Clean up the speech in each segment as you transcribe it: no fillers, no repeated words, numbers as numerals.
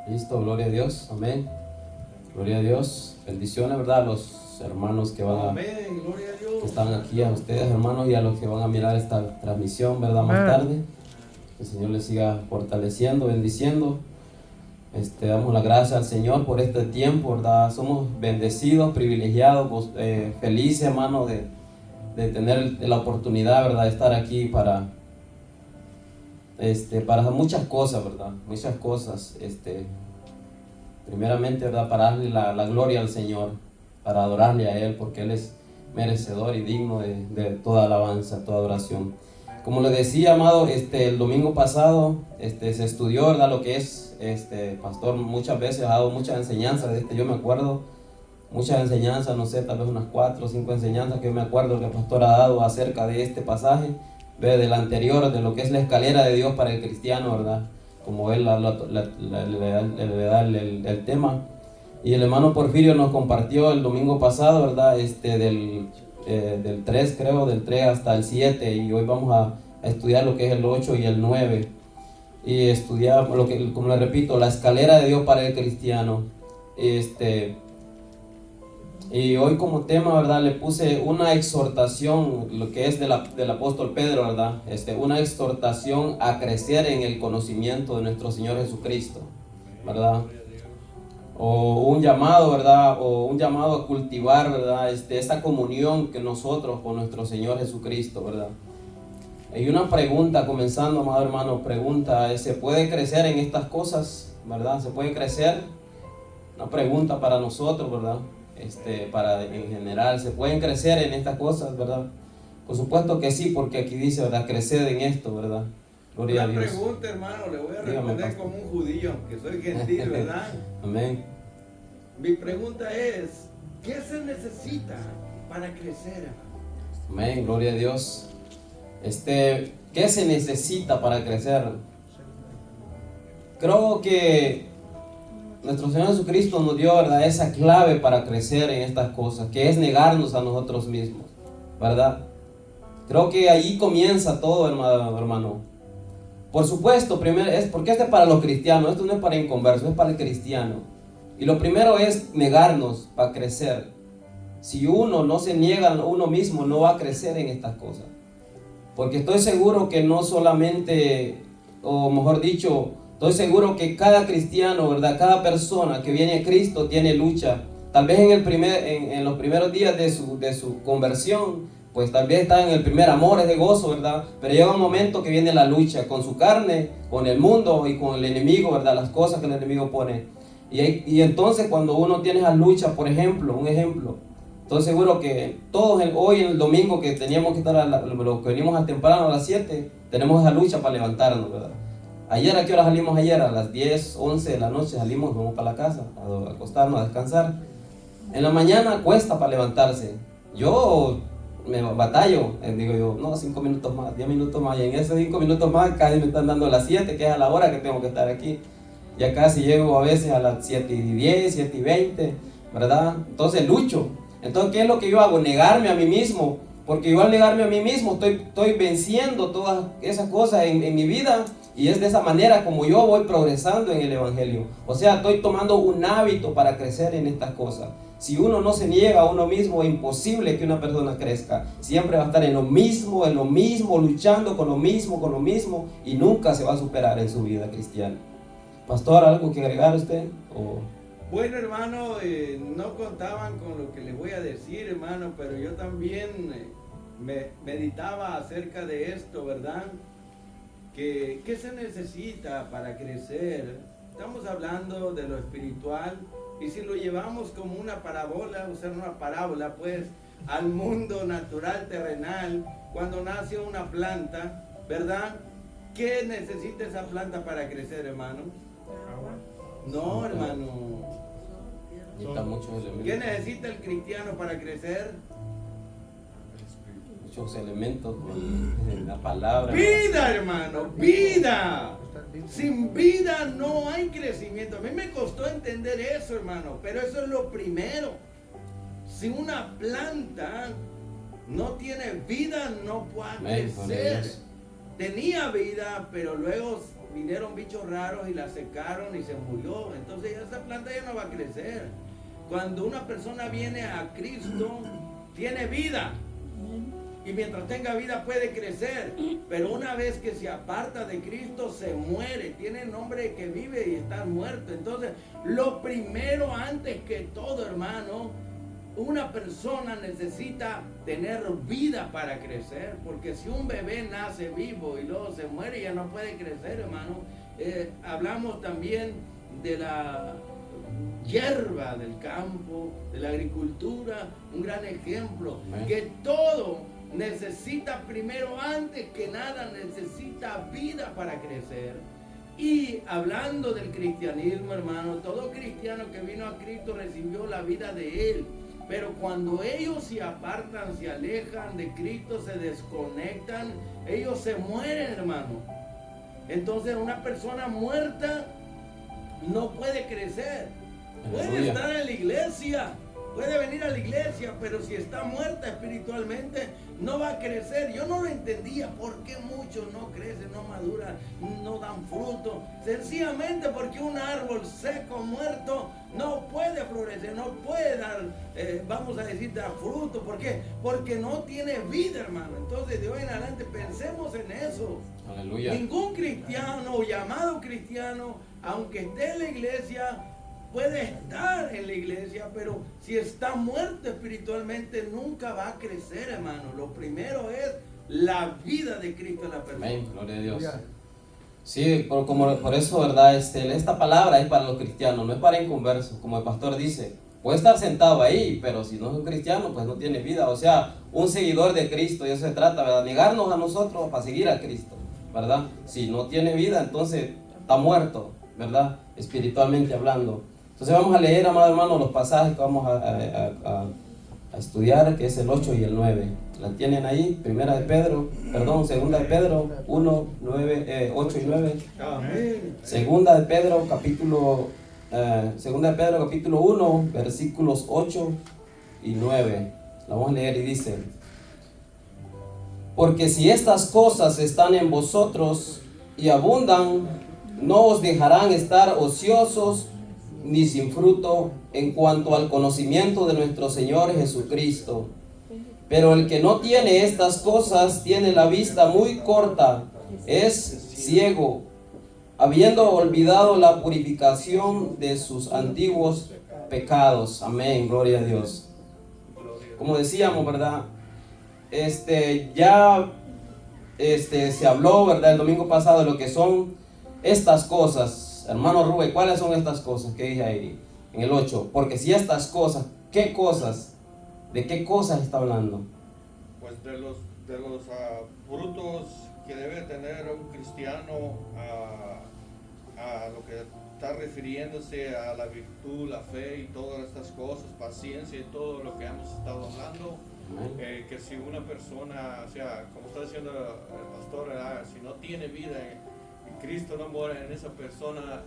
Listo, gloria a Dios, amén. Gloria a Dios. Bendiciones, ¿verdad? A los hermanos que van amén, gloria a Dios. Que están aquí, a ustedes, hermanos, y a los que van a mirar esta transmisión, ¿verdad? Más tarde. Que el Señor les siga fortaleciendo, bendiciendo. Damos la gracia al Señor por este tiempo, ¿verdad? Somos bendecidos, privilegiados, felices, hermano, de tener la oportunidad, ¿verdad? De estar aquí para muchas cosas, ¿verdad? Muchas cosas, primeramente, ¿verdad? Para darle la gloria al Señor, para adorarle a Él, porque Él es merecedor y digno de toda alabanza, toda adoración. Como le decía, amado, el domingo pasado se estudió, ¿verdad? Lo que es, pastor muchas veces ha dado muchas enseñanzas de yo me acuerdo, muchas enseñanzas, no sé, tal vez unas 4 o 5 enseñanzas que yo me acuerdo que el pastor ha dado acerca de este pasaje, del anterior, de lo que es la escalera de Dios para el cristiano, ¿verdad? Como él le da el tema. Y el hermano Porfirio nos compartió el domingo pasado, ¿verdad? Del 3, creo, del 3 hasta el 7, y hoy vamos a estudiar lo que es el 8 y el 9. Y estudiar, como le repito, la escalera de Dios para el cristiano. Y hoy como tema, ¿verdad? Le puse una exhortación, lo que es del apóstol Pedro, ¿verdad? Una exhortación a crecer en el conocimiento de nuestro Señor Jesucristo, ¿verdad? O un llamado, ¿verdad? O un llamado a cultivar, ¿verdad? Esa comunión que nosotros con nuestro Señor Jesucristo, ¿verdad? Hay una pregunta, comenzando, amado hermano, pregunta, ¿se puede crecer en estas cosas, ¿verdad? ¿Se puede crecer? Una pregunta para nosotros, ¿verdad? Para en general, ¿se pueden crecer en estas cosas, verdad? Por supuesto que sí, porque aquí dice, ¿verdad? Crecer en esto, ¿verdad? Gloria a Dios. Una pregunta, hermano, le voy a responder como un judío, que soy gentil, ¿verdad? Amén. Mi pregunta es, ¿qué se necesita para crecer, hermano? Amén, gloria a Dios. ¿Qué se necesita para crecer? Creo que nuestro Señor Jesucristo nos dio, ¿verdad?, esa clave para crecer en estas cosas, que es negarnos a nosotros mismos, ¿verdad? Creo que ahí comienza todo, hermano. Por supuesto, primero porque es para los cristianos, esto no es para inconversos, es para el cristiano. Y lo primero es negarnos para crecer. Si uno no se niega a uno mismo, no va a crecer en estas cosas. Porque estoy seguro que no solamente, o mejor dicho, estoy seguro que cada cristiano, ¿verdad? Cada persona que viene a Cristo tiene lucha. Tal vez en los primeros días de su conversión, pues tal vez está en el primer amor, es de gozo, ¿verdad? Pero llega un momento que viene la lucha con su carne, con el mundo y con el enemigo, ¿verdad? Las cosas que el enemigo pone. Y entonces cuando uno tiene esa lucha, por ejemplo, un ejemplo, estoy seguro que todos hoy en el domingo que teníamos que estar, los que venimos a temprano a las 7, tenemos esa lucha para levantarnos, ¿verdad? Ayer, ¿a qué hora salimos ayer? A las 10, 11 de la noche salimos, vamos para la casa, a acostarnos, a descansar. En la mañana cuesta para levantarse. Yo me batallo, digo yo, no, 5 minutos más, 10 minutos más, y en esos 5 minutos más casi me están dando las 7, que es a la hora que tengo que estar aquí. Ya casi llego a veces a las 7:10, 7:20, ¿verdad? Entonces lucho. Entonces, ¿qué es lo que yo hago? Negarme a mí mismo. Porque yo al negarme a mí mismo estoy venciendo todas esas cosas en mi vida. Y es de esa manera como yo voy progresando en el Evangelio. O sea, estoy tomando un hábito para crecer en estas cosas. Si uno no se niega a uno mismo, es imposible que una persona crezca. Siempre va a estar en lo mismo, luchando con lo mismo. Y nunca se va a superar en su vida cristiana. Pastor, ¿algo que agregar usted? Bueno, hermano, no contaban con lo que les voy a decir, hermano, pero yo también me meditaba acerca de esto, ¿verdad? ¿Qué se necesita para crecer? Estamos hablando de lo espiritual, y si lo llevamos como una parábola, usar una parábola, pues, al mundo natural, terrenal, cuando nace una planta, ¿verdad? ¿Qué necesita esa planta para crecer, hermano? No, hermano. ¿Qué necesita el cristiano para crecer? Muchos elementos, la palabra. Vida, hermano, vida. Sin vida no hay crecimiento. A mí me costó entender eso, hermano, pero eso es lo primero. Si una planta no tiene vida, no puede crecer. Tenía vida, pero luego vinieron bichos raros y la secaron y se murió. Entonces esa planta ya no va a crecer. Cuando una persona viene a Cristo, tiene vida. Y mientras tenga vida puede crecer. Pero una vez que se aparta de Cristo, se muere. Tiene el nombre de que vive y está muerto. Entonces, lo primero, antes que todo, hermano, una persona necesita tener vida para crecer. Porque si un bebé nace vivo y luego se muere, ya no puede crecer, hermano. Hablamos también de la hierba del campo, de la agricultura, un gran ejemplo. Que todo necesita primero, antes que nada, necesita vida para crecer. Y hablando del cristianismo, hermano, todo cristiano que vino a Cristo recibió la vida de Él. Pero cuando ellos se apartan, se alejan de Cristo, se desconectan, ellos se mueren, hermano. Entonces una persona muerta no puede crecer. Puede estar en la iglesia, puede venir a la iglesia, pero si está muerta espiritualmente, no va a crecer. Yo no lo entendía, ¿por qué muchos no crecen, no maduran, no dan fruto? Sencillamente porque un árbol seco, muerto, no puede florecer, no puede dar, vamos a decir, dar fruto. ¿Por qué? Porque no tiene vida, hermano. Entonces, de hoy en adelante, pensemos en eso. Aleluya. Ningún cristiano o llamado cristiano, aunque esté en la iglesia, puede estar en la iglesia, pero si está muerto espiritualmente, nunca va a crecer, hermano. Lo primero es la vida de Cristo en la persona. Amén, gloria a Dios. Sí, por eso, ¿verdad? Esta palabra es para los cristianos, no es para inconversos, como el pastor dice. Puede estar sentado ahí, pero si no es un cristiano, pues no tiene vida. O sea, un seguidor de Cristo, y eso se trata, ¿verdad? Negarnos a nosotros para seguir a Cristo, ¿verdad? Si no tiene vida, entonces está muerto, ¿verdad? Espiritualmente hablando. Entonces vamos a leer, amado hermano, los pasajes que vamos a estudiar, que es el 8 y el 9. ¿La tienen ahí? Segunda de Pedro 1, 8 y 9. Amén. Segunda de Pedro capítulo 1, versículos 8 y 9. La vamos a leer y dice: porque si estas cosas están en vosotros y abundan, no os dejarán estar ociosos ni sin fruto en cuanto al conocimiento de nuestro Señor Jesucristo. Pero el que no tiene estas cosas tiene la vista muy corta, es ciego, habiendo olvidado la purificación de sus antiguos pecados. Amén, gloria a Dios. Como decíamos, ¿verdad? Ya se habló, ¿verdad? El domingo pasado de lo que son estas cosas. Hermano Rubén, ¿cuáles son estas cosas que dije ahí en el 8? Porque si estas cosas, ¿qué cosas? ¿De qué cosas está hablando? Pues de los frutos que debe tener un cristiano, a lo que está refiriéndose a la virtud, la fe y todas estas cosas, paciencia y todo lo que hemos estado hablando. Que si una persona, o sea, como está diciendo el pastor, si no tiene vida y Cristo no muere en esa persona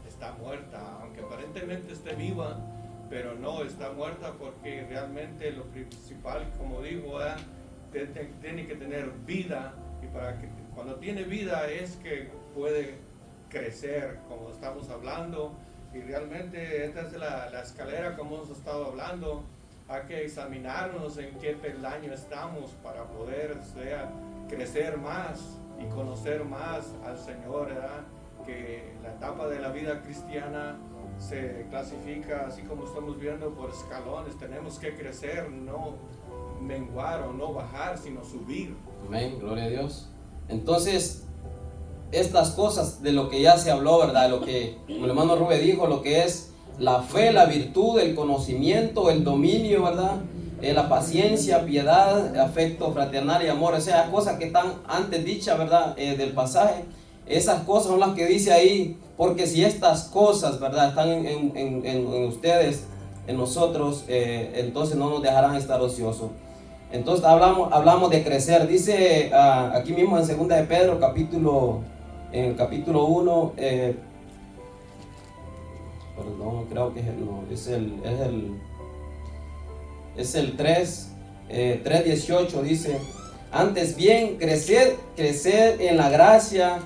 está muerta, aunque aparentemente esté viva, pero no está muerta, porque realmente lo principal, como digo, tiene que tener vida, y para que cuando tiene vida es que puede crecer, como estamos hablando. Y realmente esta es la escalera, como hemos estado hablando. Hay que examinarnos en qué peldaño estamos para poder, o sea, crecer más y conocer más al Señor, ¿verdad? Que la etapa de la vida cristiana se clasifica, así como estamos viendo, por escalones. Tenemos que crecer, no menguar o no bajar, sino subir. Amén, gloria a Dios. Entonces, estas cosas de lo que ya se habló, ¿verdad? Lo que, como el hermano Rubén dijo, lo que es la fe, la virtud, el conocimiento, el dominio, ¿verdad? La paciencia, piedad, afecto fraternal y amor. O sea, cosas que están antes dichas, ¿verdad? Del pasaje. Esas cosas son las que dice ahí, porque si estas cosas, ¿verdad?, están en ustedes, en nosotros, entonces no nos dejarán estar ociosos. Entonces hablamos de crecer. Dice aquí mismo en Segunda de Pedro, en el capítulo 1, perdón, creo que es el 3:18, dice: antes bien, crecer en la gracia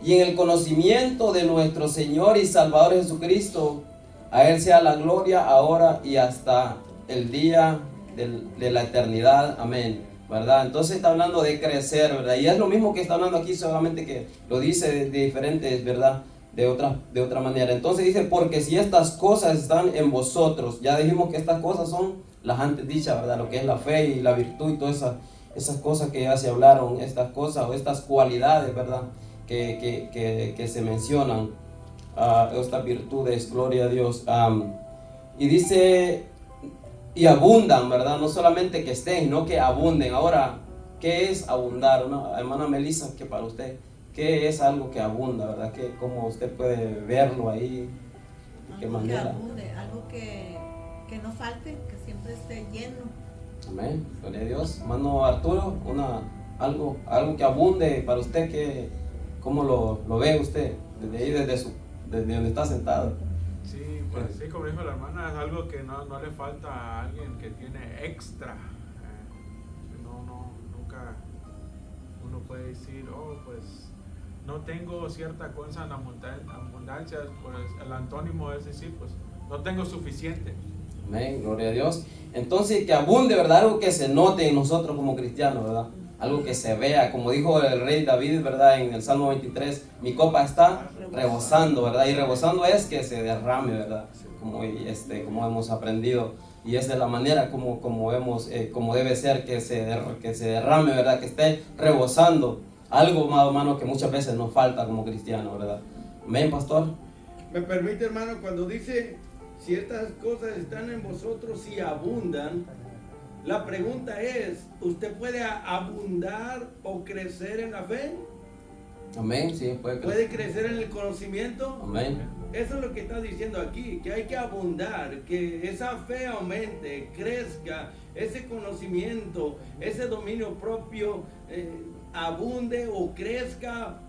y en el conocimiento de nuestro Señor y Salvador Jesucristo. A Él sea la gloria ahora y hasta el día de la eternidad. Amén. ¿Verdad? Entonces está hablando de crecer, ¿verdad? Y es lo mismo que está hablando aquí, solamente que lo dice de diferentes, ¿verdad? De otra manera. Entonces dice, porque si estas cosas están en vosotros, ya dijimos que estas cosas son las antes dichas, ¿verdad? Lo que es la fe y la virtud y todas esas cosas que ya se hablaron, estas cosas o estas cualidades, ¿verdad? Que se mencionan, estas virtudes, gloria a Dios. Y dice, y abundan, ¿verdad? No solamente que estén, sino que abunden. Ahora, ¿qué es abundar? Hermana Melissa, que para usted, ¿qué es algo que abunda, verdad? ¿Cómo usted puede verlo ahí? ¿De qué manera? Que abunde, algo que no falte, que siempre esté lleno. Amén, gloria a Dios. Hermano Arturo, algo que abunde para usted, ¿cómo lo ve usted? Desde ahí, desde donde está sentado. Sí, pues sí, como dijo la hermana, es algo que no le falta a alguien que tiene extra. Nunca uno puede decir, oh, pues no tengo cierta cosa en abundancia, pues el antónimo es decir, pues no tengo suficiente. Amén, gloria a Dios. Entonces, que abunde, ¿verdad? Algo que se note en nosotros como cristianos, ¿verdad? Algo que se vea, como dijo el rey David, ¿verdad? En el Salmo 23, mi copa está rebosando, ¿verdad? Y rebosando es que se derrame, ¿verdad? Como hemos aprendido. Y es de la manera como debe ser que se derrame, ¿verdad? Que esté rebosando. Algo, amado hermano, que muchas veces nos falta como cristianos, ¿verdad? Amén, pastor. Me permite, hermano, cuando dice, si estas cosas están en vosotros y abundan, la pregunta es, ¿usted puede abundar o crecer en la fe? Amén, sí, ¿Puede crecer en el conocimiento? Amén. Eso es lo que está diciendo aquí, que hay que abundar, que esa fe aumente, crezca, ese conocimiento, ese dominio propio abunde o crezca,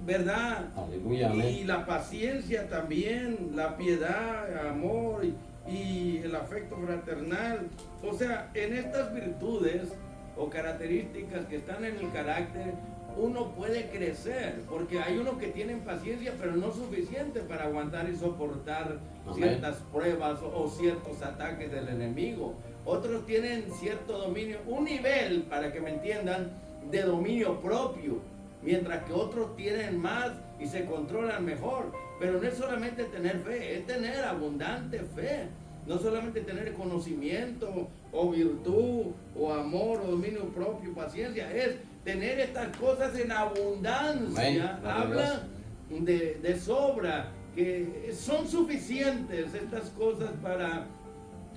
¿verdad? Aleluya, amén. Y la paciencia también, la piedad, amor y el afecto fraternal. O sea, en estas virtudes o características que están en el carácter, uno puede crecer, porque hay unos que tienen paciencia, pero no suficiente para aguantar y soportar ciertas pruebas o ciertos ataques del enemigo. Otros tienen cierto dominio, un nivel, para que me entiendan, de dominio propio, mientras que otros tienen más y se controlan mejor. Pero no es solamente tener fe, es tener abundante fe. No solamente tener conocimiento o virtud o amor o dominio propio, paciencia, es tener estas cosas en abundancia. Habla de sobra, que son suficientes estas cosas para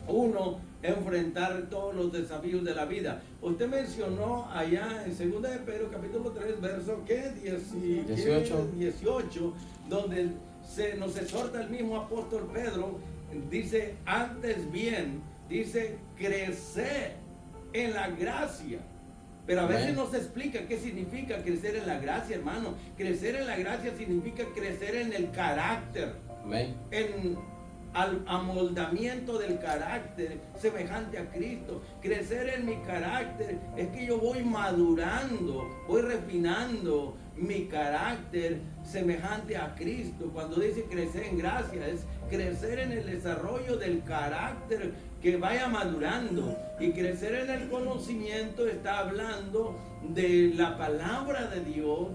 uno enfrentar todos los desafíos de la vida. Usted mencionó allá en 2 de Pedro capítulo 3 verso 18, donde nos exhorta el mismo apóstol Pedro. Dice, antes bien, dice, crecer en la gracia. Pero a veces no se explica qué significa crecer en la gracia, hermano. Crecer en la gracia significa crecer en el carácter. Amén. Al amoldamiento del carácter semejante a Cristo. Crecer en mi carácter es que yo voy madurando, voy refinando mi carácter semejante a Cristo. Cuando dice crecer en gracia, es crecer en el desarrollo del carácter que vaya madurando. Y crecer en el conocimiento está hablando de la palabra de Dios.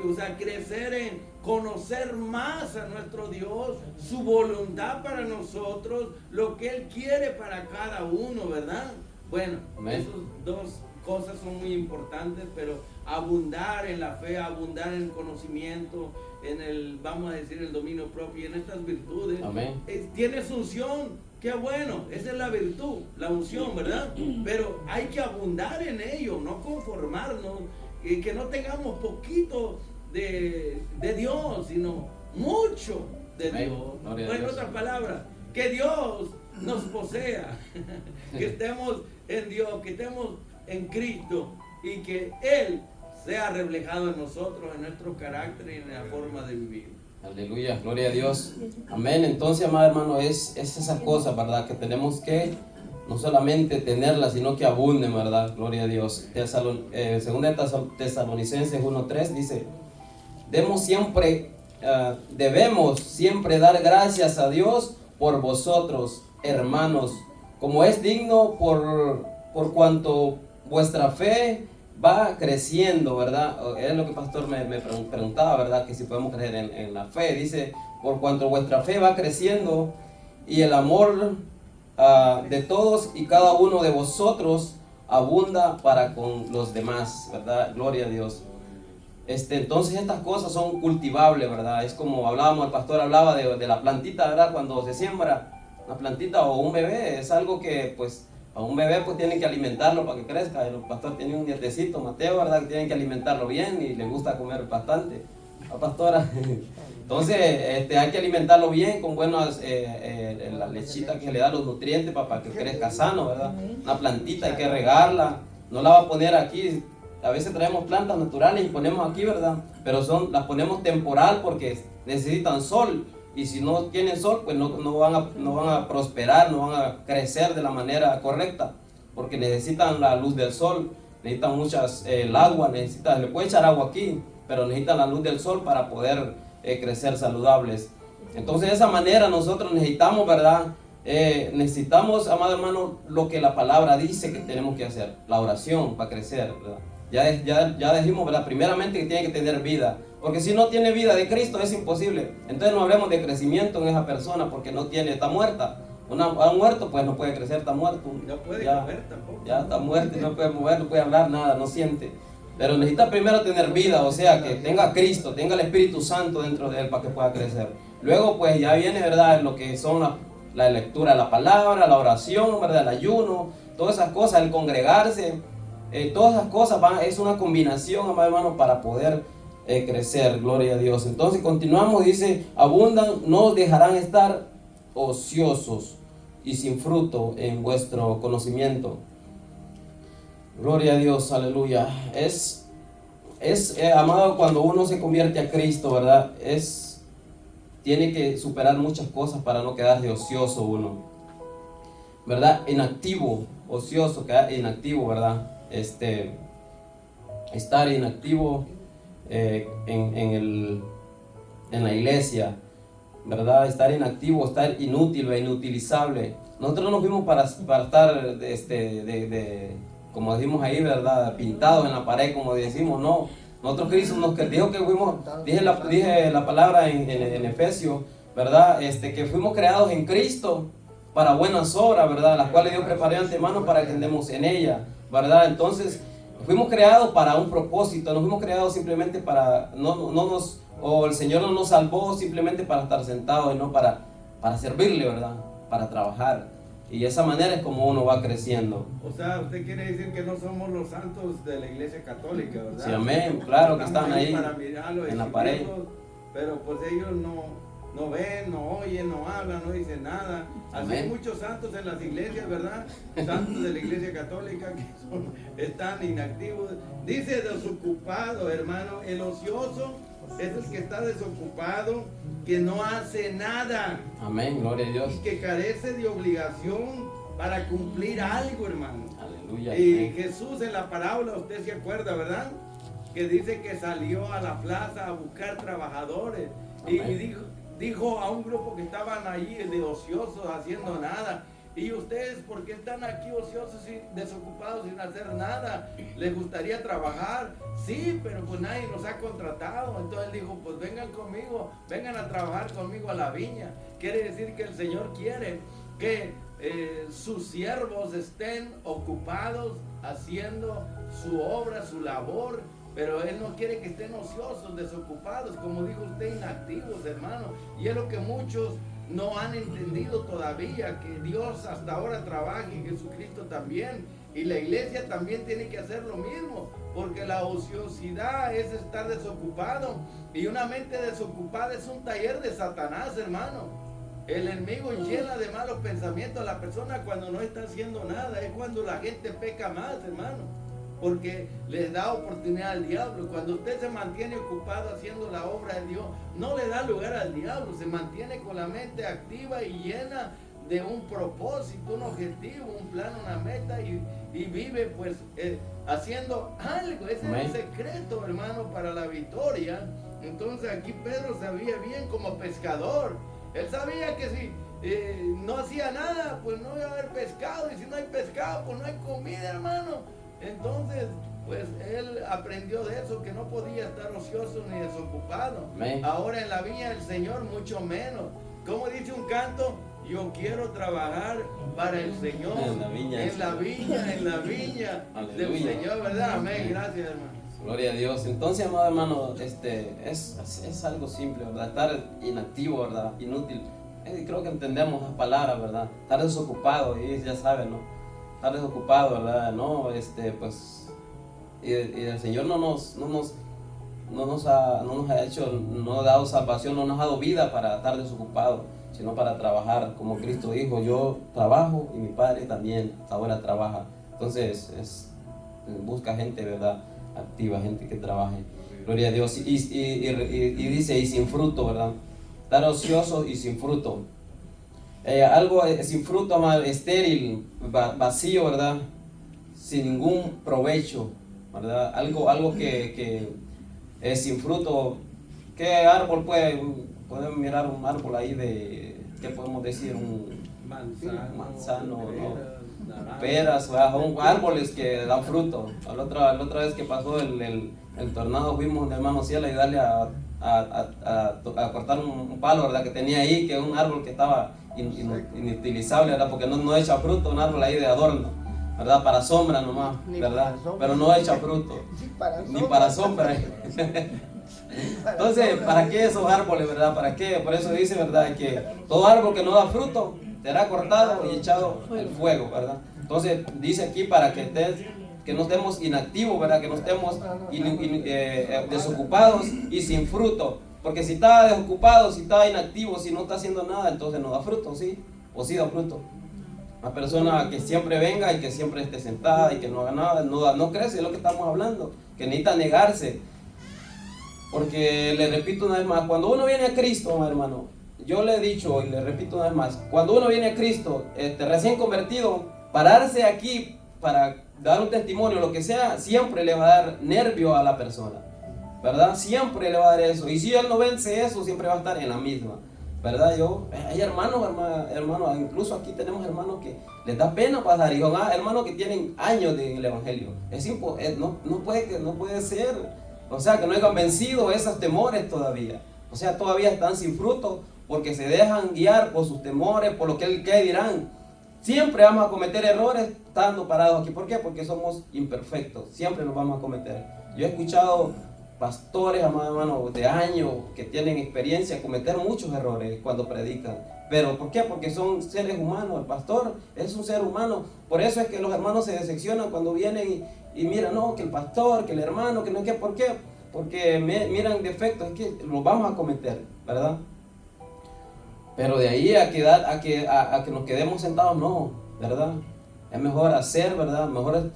O sea, crecer en conocer más a nuestro Dios, su voluntad para nosotros, lo que Él quiere para cada uno, ¿verdad? Bueno, esas dos cosas son muy importantes, pero abundar en la fe, abundar en el conocimiento, en el, vamos a decir, el dominio propio, en estas virtudes. Amén. Tiene su unción, qué bueno, esa es la virtud, la unción, ¿verdad? Pero hay que abundar en ello, no conformarnos, y que no tengamos poquito de Dios, sino mucho de Dios. O en otras palabras, que Dios nos posea, que estemos en Dios, que estemos en Cristo y que Él sea reflejado en nosotros, en nuestro carácter y en la forma de vivir. Aleluya, gloria a Dios. Amén. Entonces, amado hermano, es esa cosa, ¿verdad? Que tenemos que no solamente tenerla, sino que abunden, ¿verdad? Gloria a Dios. Segunda Tesalonicenses 1:3 dice, debemos siempre dar gracias a Dios por vosotros, hermanos, como es digno por cuanto vuestra fe va creciendo, ¿verdad? Es lo que el pastor me preguntaba, ¿verdad? Que si podemos creer en la fe. Dice, por cuanto vuestra fe va creciendo y el amor de todos y cada uno de vosotros abunda para con los demás, ¿verdad? Gloria a Dios. Entonces estas cosas son cultivables, ¿verdad? Es como hablábamos, el pastor hablaba de la plantita, ¿verdad? Cuando se siembra una plantita o un bebé, es algo que pues a un bebé pues tienen que alimentarlo para que crezca. El pastor tiene un nietecito, Mateo, ¿verdad? Que tienen que alimentarlo bien y le gusta comer bastante. La pastora. Entonces hay que alimentarlo bien con buenas, la lechita que le da los nutrientes para que crezca sano, ¿verdad? Una plantita hay que regarla, no la va a poner aquí. A veces traemos plantas naturales y ponemos aquí, ¿verdad? Pero las ponemos temporal porque necesitan sol. Y si no tienen sol, pues no van a prosperar, no van a crecer de la manera correcta. Porque necesitan la luz del sol, necesitan el agua, le puede echar agua aquí, pero necesitan la luz del sol para poder crecer saludables. Entonces de esa manera nosotros necesitamos, ¿verdad? Necesitamos, amado hermano, lo que la palabra dice que tenemos que hacer, la oración para crecer, ¿verdad? Ya dijimos, ¿verdad? Primeramente que tiene que tener vida, porque si no tiene vida de Cristo es imposible. Entonces no hablemos de crecimiento en esa persona porque está muerta. Un muerto pues no puede crecer, está muerto. No puede comer tampoco. Ya está muerto, no puede mover, no puede hablar nada, no siente. Pero necesita primero tener vida, o sea, que tenga a Cristo, tenga el Espíritu Santo dentro de él para que pueda crecer. Luego pues ya viene, ¿verdad? Lo que son la lectura de la palabra, la oración, ¿verdad? El ayuno, todas esas cosas, el congregarse. Todas esas cosas es una combinación, amado hermano, para poder crecer, gloria a Dios. Entonces continuamos, dice, abundan, no os dejarán estar ociosos y sin fruto en vuestro conocimiento. Gloria a Dios, aleluya. Amado, cuando uno se convierte a Cristo, ¿verdad? Tiene que superar muchas cosas para no quedarse ocioso uno, ¿verdad? Inactivo, ocioso, quedar inactivo, ¿verdad? Estar inactivo en la iglesia, ¿verdad? Estar inactivo, estar inútil o inutilizable. Nosotros nos fuimos para estar como decimos ahí, ¿verdad? Pintados en la pared, como decimos, no. Nosotros Cristo nos dijo que fuimos, dije la palabra en Efesios, ¿verdad? Que fuimos creados en Cristo para buenas obras, ¿verdad? Las cuales Dios preparó de antemano para que andemos en ella, ¿verdad? Entonces, fuimos creados para un propósito, no fuimos creados simplemente para, o el Señor no nos salvó simplemente para estar sentados, y no para servirle, ¿verdad? Para trabajar. Y de esa manera es como uno va creciendo. O sea, usted quiere decir que no somos los santos de la iglesia católica, ¿verdad? Sí, amén, claro que están ahí para mirarlo, en la pared. Pero pues ellos no ven, no oyen, no hablan, no dicen nada. Así hay muchos santos en las iglesias, ¿verdad? Santos de la iglesia católica que están inactivos. Dice desocupado, hermano. El ocioso es el que está desocupado, que no hace nada. Amén, gloria a Dios. Y que carece de obligación para cumplir algo, hermano. Aleluya. Y Jesús en la parábola, usted se acuerda, ¿verdad? Que dice que salió a la plaza a buscar trabajadores. Amén. Y dijo a un grupo que estaban allí de ociosos haciendo nada. Y ustedes, ¿por qué están aquí ociosos, desocupados, sin hacer nada? ¿Les gustaría trabajar? Sí, pero pues nadie nos ha contratado. Entonces él dijo, pues vengan conmigo, vengan a trabajar conmigo a la viña. Quiere decir que el Señor quiere que sus siervos estén ocupados haciendo su obra, su labor. Pero Él no quiere que estén ociosos, desocupados, como dijo usted, inactivos, hermano. Y es lo que muchos no han entendido todavía, que Dios hasta ahora trabaja y Jesucristo también. Y la iglesia también tiene que hacer lo mismo, porque la ociosidad es estar desocupado. Y una mente desocupada es un taller de Satanás, hermano. El enemigo llena de malos pensamientos a la persona cuando no está haciendo nada. Es cuando la gente peca más, hermano, porque les da oportunidad al diablo. Cuando usted se mantiene ocupado haciendo la obra de Dios, no le da lugar al diablo. Se mantiene con la mente activa y llena de un propósito, un objetivo, un plan, una meta, y vive pues haciendo algo. Ese Amén. es el secreto, hermano, para la victoria. Entonces aquí Pedro sabía bien como pescador. Él sabía que si no hacía nada, pues no iba a haber pescado. Y si no hay pescado, pues no hay comida, hermano. Entonces, pues él aprendió de eso, que no podía estar ocioso ni desocupado. Amén. Ahora en la viña del Señor, mucho menos. Como dice un canto, yo quiero trabajar para el Señor. En la viña del En la viña del Aleluya. Señor, ¿verdad? Amén. Amén. Gracias, hermano. Gloria a Dios. Entonces, amado hermano, es algo simple, ¿verdad? Estar inactivo, ¿verdad? Inútil. Creo que entendemos las palabras, ¿verdad? Estar desocupado, y ya saben, ¿no? Estar desocupado, ¿verdad? No, pues, y el Señor no nos ha hecho, no ha dado salvación, no nos ha dado vida para estar desocupado, sino para trabajar, como Cristo dijo, yo trabajo y mi Padre también ahora trabaja. Entonces, busca gente, ¿verdad? Activa, gente que trabaje. Gloria a Dios. Y dice, y sin fruto, ¿verdad? Estar ocioso y sin fruto. Algo sin fruto, amado, estéril, vacío, ¿verdad? Sin ningún provecho, ¿verdad? Algo que es sin fruto. ¿Qué árbol podemos mirar un árbol ahí de, qué podemos decir? Un manzano, ¿no? Peras, árboles que dan fruto. La otra vez que pasó el tornado, fuimos de hermano Cielo a ayudarle a cortar un palo, ¿verdad? Que tenía ahí, que es un árbol que estaba inutilizable, ¿verdad? Porque no echa fruto, un árbol ahí de adorno, ¿verdad? Para sombra nomás, ¿verdad? Pero no echa fruto, ni para sombra. Entonces, ¿para qué esos árboles, verdad? ¿Para qué? Por eso dice, ¿verdad? Que todo árbol que no da fruto será cortado y echado al fuego, ¿verdad? Entonces, dice aquí para que no estemos inactivos, ¿verdad? Que no estemos desocupados y sin fruto. Porque si está desocupado, si está inactivo, si no está haciendo nada, entonces no da fruto, ¿sí? O sí da fruto. Una persona que siempre venga y que siempre esté sentada y que no haga nada, no crece, es lo que estamos hablando. Que necesita negarse. Porque le repito una vez más, cuando uno viene a Cristo, hermano, yo le he dicho y le repito una vez más, cuando uno viene a Cristo, recién convertido, pararse aquí para dar un testimonio, lo que sea, siempre le va a dar nervio a la persona, ¿verdad? Siempre le va a dar eso. Y si él no vence eso, siempre va a estar en la misma, ¿verdad? Hay hermanos, incluso aquí tenemos hermanos que les da pena pasar, y son hermanos que tienen años en el Evangelio. No puede ser. O sea, que no hayan vencido esos temores todavía. O sea, todavía están sin fruto porque se dejan guiar por sus temores, por lo que dirán. Siempre vamos a cometer errores estando parados aquí. ¿Por qué? Porque somos imperfectos. Siempre nos vamos a cometer. Yo he escuchado pastores, amados hermanos, de años que tienen experiencia cometer muchos errores cuando predican. ¿Pero por qué? Porque son seres humanos. El pastor es un ser humano. Por eso es que los hermanos se decepcionan cuando vienen y miran, no, que el pastor, que el hermano, que no, que ¿por qué? Porque miran defectos, es que los vamos a cometer, ¿verdad? Pero de ahí a que nos quedemos sentados, no, ¿verdad? Es mejor hacer, ¿verdad? Mejor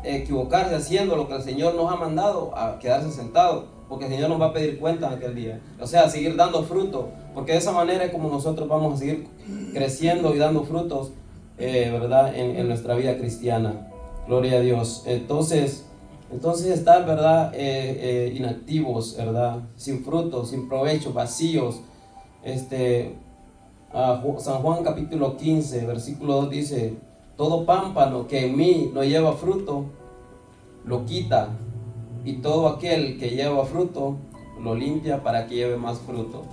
equivocarse haciendo lo que el Señor nos ha mandado a quedarse sentado, porque el Señor nos va a pedir cuenta en aquel día. O sea, seguir dando fruto, porque de esa manera es como nosotros vamos a seguir creciendo y dando frutos, ¿verdad? En nuestra vida cristiana. Gloria a Dios. Entonces estar, ¿verdad? Inactivos, ¿verdad? Sin frutos, sin provecho, vacíos. San Juan capítulo 15, versículo 2 dice: todo pámpano que en mí no lleva fruto, lo quita, y todo aquel que lleva fruto, lo limpia para que lleve más fruto.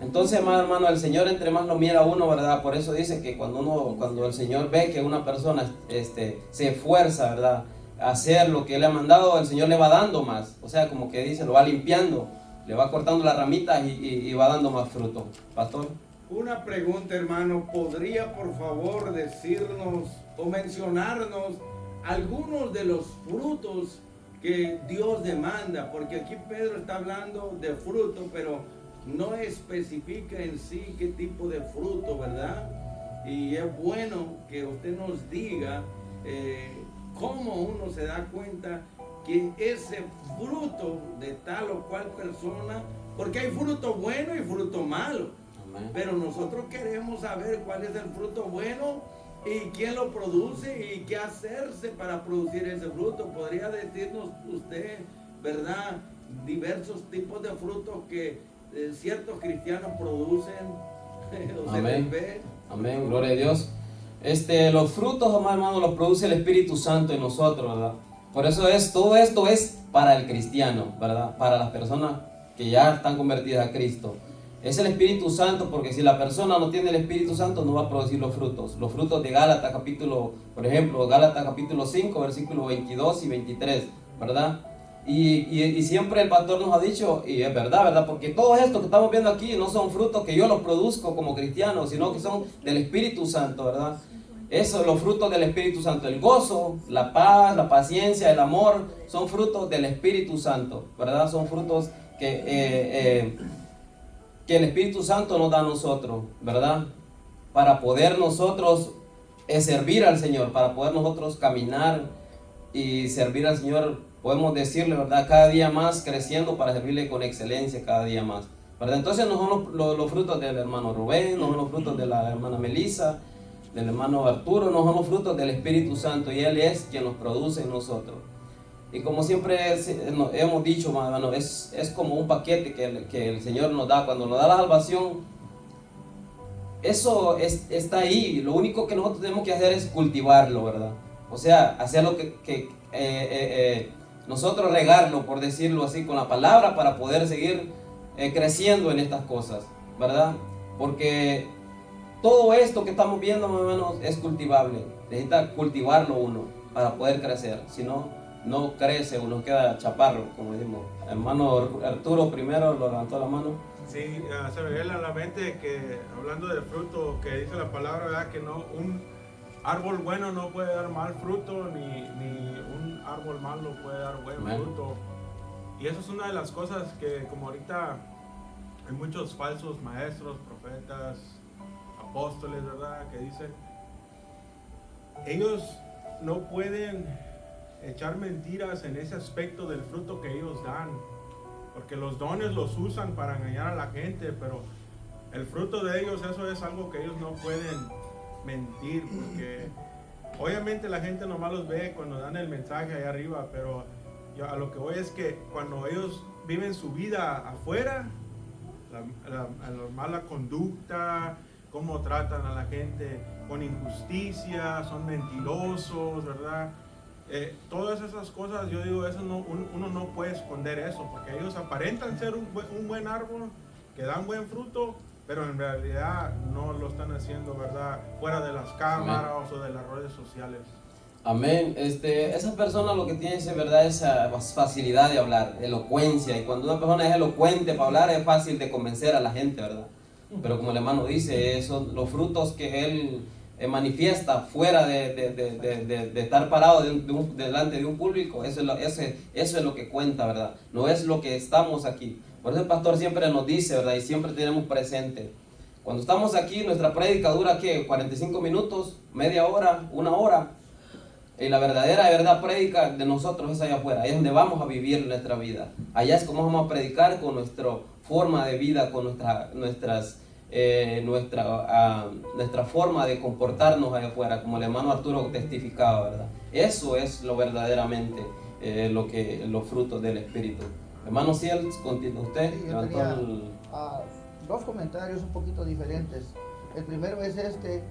Entonces, hermano, el Señor entre más lo mira a uno, ¿verdad? Por eso dice que cuando el Señor ve que una persona se esfuerza, ¿verdad?, a hacer lo que Él le ha mandado, el Señor le va dando más. O sea, como que dice, lo va limpiando, le va cortando las ramitas y va dando más fruto. Pastor. Una pregunta, hermano, ¿podría por favor decirnos o mencionarnos algunos de los frutos que Dios demanda? Porque aquí Pedro está hablando de fruto, pero no especifica en sí qué tipo de fruto, ¿verdad? Y es bueno que usted nos diga cómo uno se da cuenta que ese fruto de tal o cual persona, porque hay fruto bueno y fruto malo. Pero nosotros queremos saber cuál es el fruto bueno ¿Y quién lo produce? ¿Y qué hacerse para producir ese fruto? ¿Podría decirnos usted, verdad, diversos tipos de frutos que ciertos cristianos producen? ¿O se les ve? Amén, gloria a Dios. Los frutos, hermano, los produce el Espíritu Santo en nosotros, ¿verdad? Por eso todo esto es para el cristiano, ¿verdad? Para las personas que ya están convertidas a Cristo. Es el Espíritu Santo, porque si la persona no tiene el Espíritu Santo no va a producir los frutos. Los frutos de Gálatas por ejemplo, Gálatas capítulo 5, versículos 22 y 23, ¿verdad? Y siempre el pastor nos ha dicho, y es verdad, ¿verdad? Porque todo esto que estamos viendo aquí no son frutos que yo los produzco como cristiano, sino que son del Espíritu Santo, ¿verdad? Eso, los frutos del Espíritu Santo, el gozo, la paz, la paciencia, el amor, son frutos del Espíritu Santo, ¿verdad? Son frutos que el Espíritu Santo nos da a nosotros, ¿verdad? Para poder nosotros servir al Señor, para poder nosotros caminar y servir al Señor, podemos decirle, ¿verdad? Cada día más creciendo para servirle con excelencia cada día más, ¿verdad? Entonces no son los frutos del hermano Rubén, no son los frutos de la hermana Melissa, del hermano Arturo, no son los frutos del Espíritu Santo, y Él es quien los produce en nosotros. Y como siempre hemos dicho, hermano, es como un paquete que el Señor nos da. Cuando nos da la salvación, eso está ahí. Lo único que nosotros tenemos que hacer es cultivarlo, ¿verdad? O sea, hacer lo nosotros regarlo, por decirlo así, con la palabra, para poder seguir creciendo en estas cosas, ¿verdad? Porque todo esto que estamos viendo, más o menos, es cultivable. Necesita cultivarlo uno para poder crecer. Si no crece, uno queda chaparro, como decimos. Hermano Arturo primero lo levantó la mano. Sí, se me viene a la mente que, hablando de fruto, que dice la palabra, ¿verdad? Que no, un árbol bueno no puede dar mal fruto, ni un árbol malo puede dar buen fruto. Y eso es una de las cosas que, como ahorita hay muchos falsos maestros, profetas, apóstoles, ¿verdad? Que dicen, ellos no pueden echar mentiras en ese aspecto del fruto que ellos dan, porque los dones los usan para engañar a la gente, pero el fruto de ellos, eso es algo que ellos no pueden mentir, porque obviamente la gente nomás los ve cuando dan el mensaje allá arriba, pero yo a lo que voy es que cuando ellos viven su vida afuera, la mala conducta, cómo tratan a la gente con injusticia, son mentirosos, ¿verdad? Todas esas cosas, yo digo, eso uno no puede esconder eso, porque ellos aparentan ser un buen árbol que dan buen fruto, pero en realidad no lo están haciendo, ¿verdad? Fuera de las cámaras. Amén. O de las redes sociales. Amén. Esas personas lo que tienen es, ¿verdad?, esa facilidad de hablar, elocuencia, y cuando una persona es elocuente para hablar es fácil de convencer a la gente, ¿verdad? Pero como el hermano dice, los frutos que él manifiesta fuera de estar parado delante de un público, eso es lo que cuenta, ¿verdad? No es lo que estamos aquí. Por eso el pastor siempre nos dice, ¿verdad? Y siempre tenemos presente. Cuando estamos aquí, nuestra prédica dura, ¿qué? 45 minutos, media hora, una hora. Y la verdad prédica de nosotros es allá afuera. Ahí es donde vamos a vivir nuestra vida. Allá es como vamos a predicar con nuestra forma de vida, con nuestra forma de comportarnos allá afuera, como el hermano Arturo testificaba, ¿verdad? Eso es lo verdaderamente los frutos del Espíritu. Hermano Ciel, continúa usted. Sí, yo tenía dos comentarios un poquito diferentes. El primero es que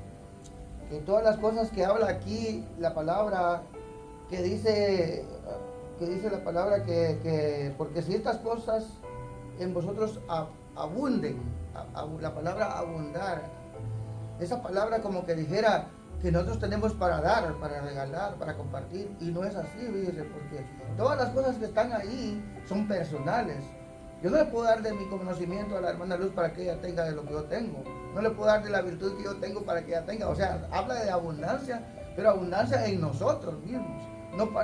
todas las cosas que habla aquí, la palabra que dice la palabra que porque si estas cosas en vosotros abunden, la palabra abundar, esa palabra como que dijera que nosotros tenemos para dar, para regalar, para compartir, y no es así, fíjese, porque todas las cosas que están ahí son personales. Yo no le puedo dar de mi conocimiento a la hermana Luz para que ella tenga de lo que yo tengo, no le puedo dar de la virtud que yo tengo para que ella tenga, o sea, habla de abundancia, pero abundancia en nosotros mismos,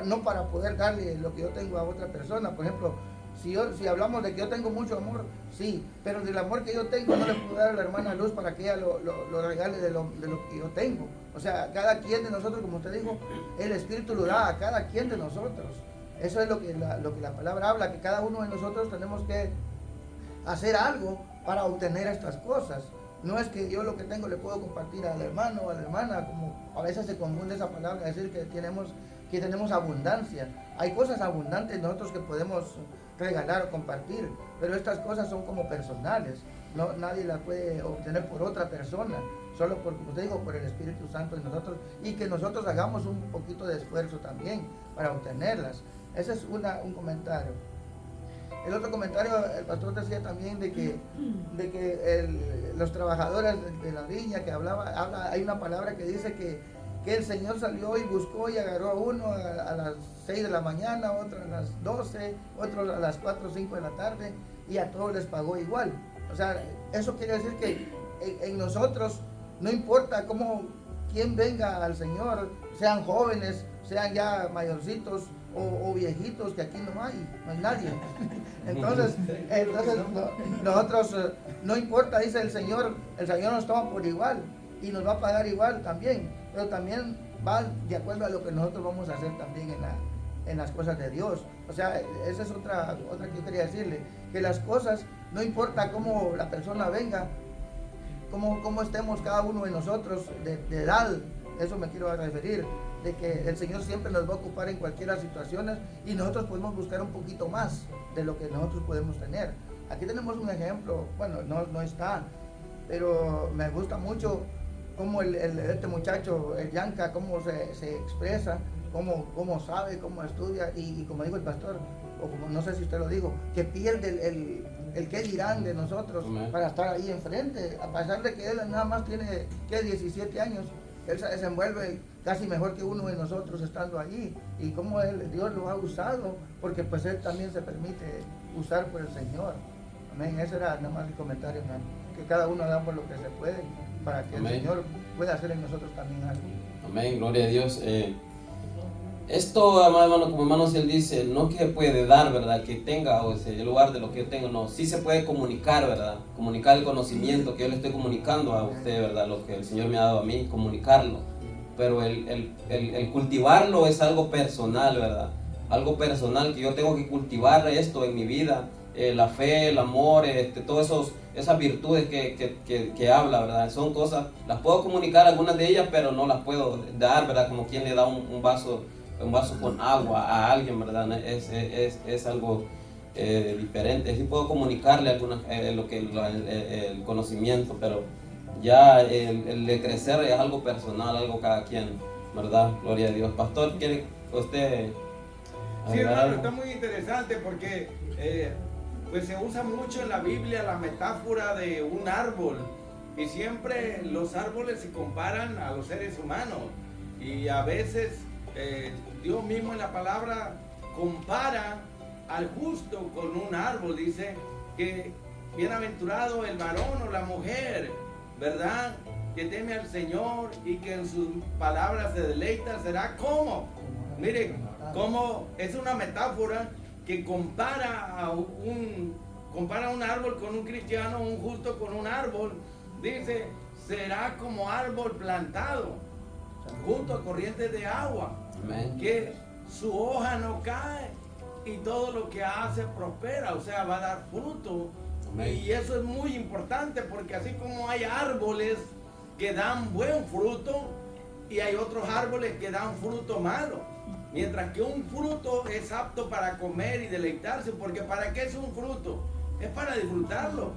no para poder darle lo que yo tengo a otra persona. Por ejemplo, si hablamos de que yo tengo mucho amor, sí, pero del amor que yo tengo no le puedo dar a la hermana Luz para que ella lo regale de lo que yo tengo. O sea, cada quien de nosotros, como usted dijo, el Espíritu lo da a cada quien de nosotros. Eso es lo que la palabra habla, que cada uno de nosotros tenemos que hacer algo para obtener estas cosas. No es que yo lo que tengo le puedo compartir al hermano o a la hermana, como a veces se confunde esa palabra, decir que tenemos abundancia. Hay cosas abundantes nosotros que podemos regalar o compartir, pero estas cosas son como personales. No, nadie las puede obtener por otra persona, solo por, como te digo, por el Espíritu Santo en nosotros, y que nosotros hagamos un poquito de esfuerzo también para obtenerlas. Ese es un comentario. El otro comentario, el pastor decía también de que los trabajadores de la viña que hay una palabra que dice que el Señor salió y buscó y agarró a uno a las 6 de la mañana, otro a las 12, otro a las 4 o 5 de la tarde, y a todos les pagó igual. O sea, eso quiere decir que en nosotros no importa quién venga al Señor, sean jóvenes, sean ya mayorcitos o viejitos, que aquí no hay nadie. Entonces nosotros, no importa, dice el Señor nos toma por igual y nos va a pagar igual también, pero también va de acuerdo a lo que nosotros vamos a hacer también en las cosas de Dios. O sea, esa es otra que yo quería decirle, que las cosas, no importa cómo la persona venga, cómo estemos cada uno de nosotros de edad, eso me quiero referir, de que el Señor siempre nos va a ocupar en cualquier situación y nosotros podemos buscar un poquito más de lo que nosotros podemos tener. Aquí tenemos un ejemplo, bueno, no está, pero me gusta mucho cómo este muchacho, el Yanka, cómo se expresa, cómo sabe, cómo estudia, y como dijo el pastor, o como no sé si usted lo dijo, que pierde el qué dirán de nosotros. Amén. Para estar ahí enfrente, a pesar de que él nada más tiene 17 años, él se desenvuelve casi mejor que uno de nosotros estando allí, y cómo Dios lo ha usado, porque pues él también se permite usar por el Señor. Amén. Ese era nada más el comentario, hermano, que cada uno hagamos lo que se puede para que Amén. El Señor pueda hacer en nosotros también algo. Amén, gloria a Dios. Esto, hermano, como hermano él dice, no que puede dar, ¿verdad? Que tenga el lugar de lo que yo tengo, no. Sí se puede comunicar, ¿verdad? Comunicar el conocimiento que yo le estoy comunicando a usted, ¿verdad? Lo que el Señor me ha dado a mí, comunicarlo. Pero el cultivarlo es algo personal, ¿verdad? Algo personal que yo tengo que cultivar esto en mi vida. La fe, el amor, todas esas virtudes que habla, ¿verdad? Son cosas, las puedo comunicar algunas de ellas, pero no las puedo dar, ¿verdad? Como quien le da un vaso con agua a alguien, ¿verdad? Es algo diferente. Sí puedo comunicarle el conocimiento, pero ya el de crecer es algo personal, algo cada quien, ¿verdad? Gloria a Dios. Pastor, ¿quiere usted? Sí, hermano, está muy interesante porque pues se usa mucho en la Biblia la metáfora de un árbol, y siempre los árboles se comparan a los seres humanos, y a veces Dios mismo en la palabra compara al justo con un árbol. Dice que bienaventurado el varón o la mujer, ¿verdad?, que teme al Señor y que en sus palabras se deleita. Será como, mire, como es una metáfora que compara un árbol con un cristiano, un justo con un árbol. Dice, será como árbol plantado junto a corrientes de agua. Amén. Que su hoja no cae y todo lo que hace prospera, o sea, va a dar fruto. Amén. Y eso es muy importante, porque así como hay árboles que dan buen fruto y hay otros árboles que dan fruto malo, mientras que un fruto es apto para comer y deleitarse, porque ¿para qué es un fruto? Es para disfrutarlo.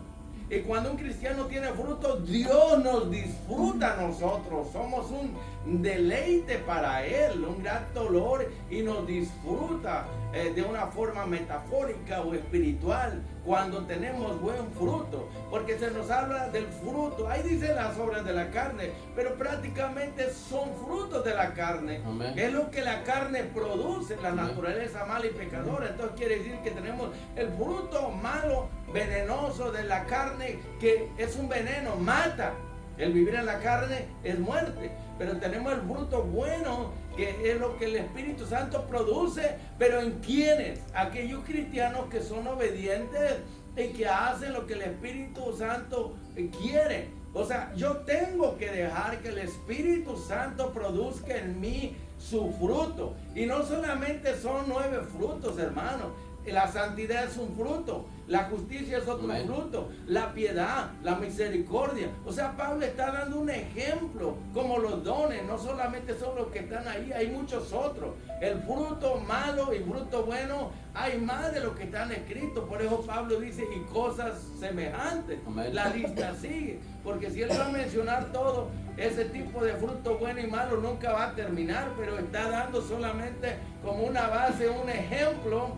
Y cuando un cristiano tiene fruto, Dios nos disfruta a nosotros. Somos un deleite para Él, un grato olor, y nos disfruta de una forma metafórica o espiritual cuando tenemos buen fruto. Porque se nos habla del fruto. Ahí dice las obras de la carne, pero prácticamente son frutos de la carne. Amén. Es lo que la carne produce, la Amén. Naturaleza mala y pecadora. Entonces quiere decir que tenemos el fruto malo, venenoso de la carne, que es un veneno, mata. El vivir en la carne es muerte, pero tenemos el fruto bueno, que es lo que el Espíritu Santo produce. Pero ¿en quiénes? Aquellos cristianos que son obedientes y que hacen lo que el Espíritu Santo quiere. O sea, yo tengo que dejar que el Espíritu Santo produzca en mí su fruto. Y no solamente son 9 frutos, hermano. La santidad es un fruto, la justicia es otro Amén. fruto, la piedad, la misericordia. O sea, Pablo está dando un ejemplo, como los dones, no solamente son los que están ahí, hay muchos otros. El fruto malo y fruto bueno, hay más de lo que están escritos. Por eso Pablo dice, y cosas semejantes. Amén. La lista sigue, porque si él va a mencionar todo, ese tipo de fruto bueno y malo nunca va a terminar, pero está dando solamente como una base, un ejemplo.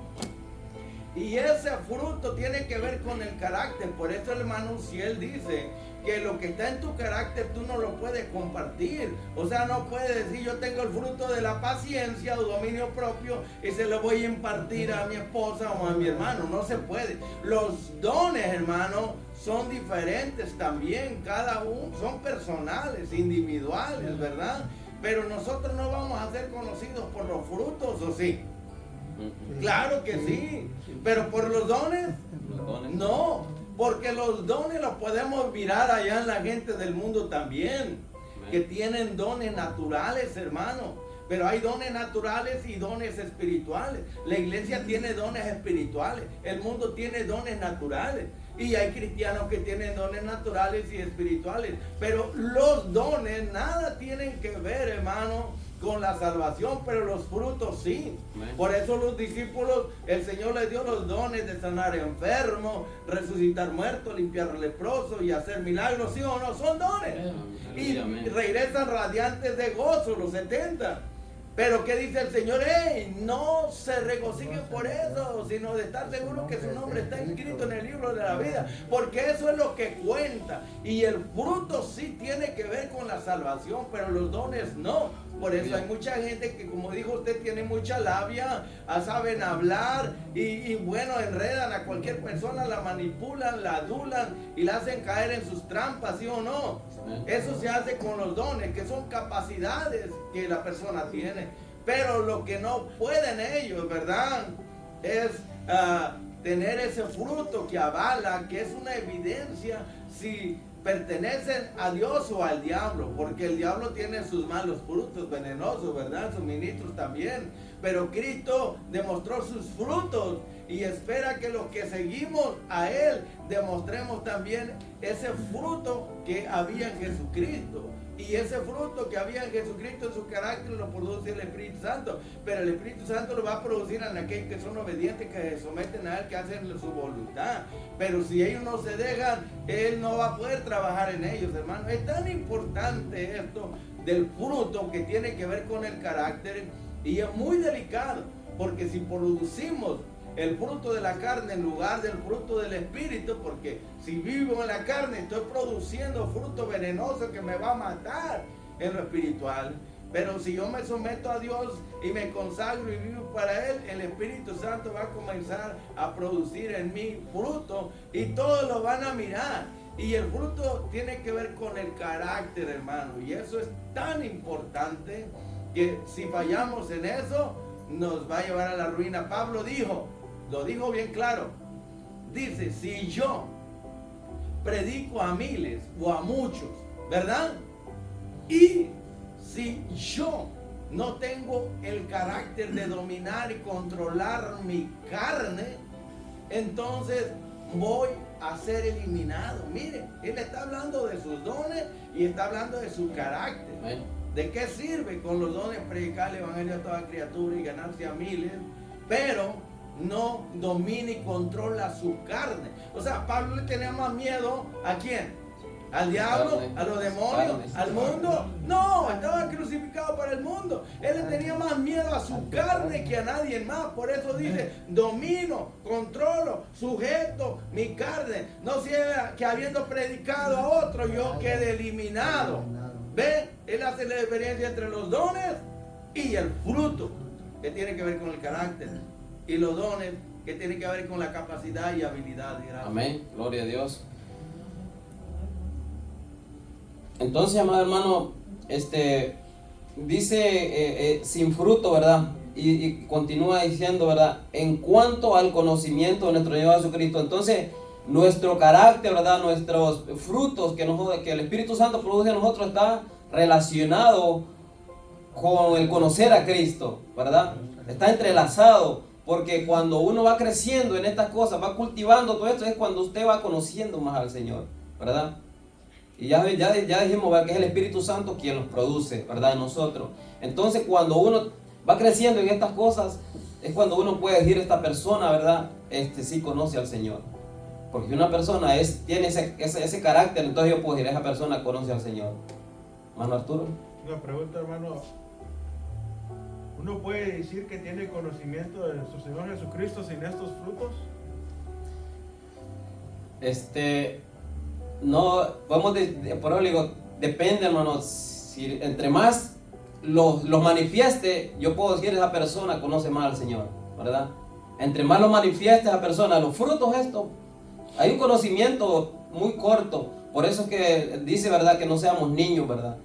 Y ese fruto tiene que ver con el carácter. Por eso el hermano Ciel dice que lo que está en tu carácter tú no lo puedes compartir. O sea, no puedes decir yo tengo el fruto de la paciencia o dominio propio y se lo voy a impartir a mi esposa o a mi hermano. No se puede. Los dones, hermano, son diferentes también. Cada uno son personales, individuales, ¿verdad? Pero nosotros no vamos a ser conocidos por los frutos, ¿o sí? Claro que sí, pero por los dones, Los dones. no, porque los dones los podemos mirar allá en la gente del mundo también, que tienen dones naturales, hermano. Pero hay dones naturales y dones espirituales. La iglesia tiene dones espirituales, el mundo tiene dones naturales. Y hay cristianos que tienen dones naturales y espirituales. Pero los dones nada tienen que ver, hermano, con la salvación, pero los frutos sí. Amén. Por eso los discípulos, el Señor les dio los dones de sanar enfermos, resucitar muertos, limpiar leprosos y hacer milagros, ¿sí o no? Son dones. Y Amén. regresan radiantes de gozo los 70. Pero ¿qué dice el Señor? ¡Ey! No se regocijen por eso, sino de estar seguros que su nombre está inscrito en el libro de la vida, porque eso es lo que cuenta. Y el fruto sí tiene que ver con la salvación, pero los dones no. Por eso hay mucha gente que, como dijo usted, tiene mucha labia, saben hablar y bueno, enredan a cualquier persona, la manipulan, la adulan y la hacen caer en sus trampas, ¿sí o no? Eso se hace con los dones, que son capacidades que la persona tiene. Pero lo que no pueden ellos, ¿verdad? Es tener ese fruto que avala, que es una evidencia si pertenecen a Dios o al diablo, porque el diablo tiene sus malos frutos venenosos, ¿verdad? Sus ministros también. Pero Cristo demostró sus frutos y espera que los que seguimos a Él demostremos también ese fruto que había en Jesucristo. Y ese fruto que había en Jesucristo en su carácter lo produce el Espíritu Santo. Pero el Espíritu Santo lo va a producir en aquellos que son obedientes, que se someten a Él, que hacen su voluntad. Pero si ellos no se dejan, Él no va a poder trabajar en ellos, hermano. Es tan importante esto del fruto que tiene que ver con el carácter. Y es muy delicado, porque si producimos el fruto de la carne en lugar del fruto del Espíritu, porque si vivo en la carne estoy produciendo fruto venenoso que me va a matar en lo espiritual. Pero si yo me someto a Dios y me consagro y vivo para Él, el Espíritu Santo va a comenzar a producir en mí fruto y todos lo van a mirar. Y el fruto tiene que ver con el carácter, hermano, y eso es tan importante que si fallamos en eso nos va a llevar a la ruina. Pablo dijo, lo dijo bien claro, dice, si yo predico a miles o a muchos, ¿verdad? Y si yo no tengo el carácter de dominar y controlar mi carne, entonces voy a ser eliminado. Mire, él está hablando de sus dones y está hablando de su carácter. Amén. ¿De qué sirve con los dones predicar el evangelio a toda criatura y ganarse a miles, pero no domina y controla su carne? O sea, Pablo le tenía más miedo ¿a quién? ¿Al diablo? ¿A los demonios? ¿Al mundo? No, estaba crucificado para el mundo. Él le tenía más miedo a su carne que a nadie más. Por eso dice, domino, controlo, sujeto mi carne. No sea que habiendo predicado a otro yo quede eliminado. ¿Ve? Él hace la diferencia entre los dones y el fruto, que tiene que ver con el carácter. Y los dones, que tienen que ver con la capacidad y habilidad. Gracias. Amén, gloria a Dios. Entonces, amado hermano, dice sin fruto, ¿verdad? Y continúa diciendo, ¿verdad? En cuanto al conocimiento de nuestro Señor Jesucristo. Entonces, nuestro carácter, ¿verdad? Nuestros frutos que el Espíritu Santo produce en nosotros está relacionado con el conocer a Cristo, ¿verdad? Está entrelazado Porque cuando uno va creciendo en estas cosas, va cultivando todo esto, es cuando usted va conociendo más al Señor, ¿verdad? Y ya dijimos, ¿verdad?, que es el Espíritu Santo quien los produce, ¿verdad?, en nosotros. Entonces, cuando uno va creciendo en estas cosas, es cuando uno puede decir, esta persona, ¿verdad?, sí conoce al Señor. Porque una persona tiene ese carácter, entonces yo puedo decir, esa persona conoce al Señor. Hermano Arturo. Una pregunta, hermano. ¿Uno puede decir que tiene conocimiento de nuestro Señor Jesucristo sin estos frutos? No, por eso le digo, depende, hermano. Si entre más los manifieste, yo puedo decir, esa persona conoce más al Señor, ¿verdad? Entre más lo manifieste esa persona, los frutos hay un conocimiento muy corto. Por eso es que dice, ¿verdad?, que no seamos niños, ¿verdad?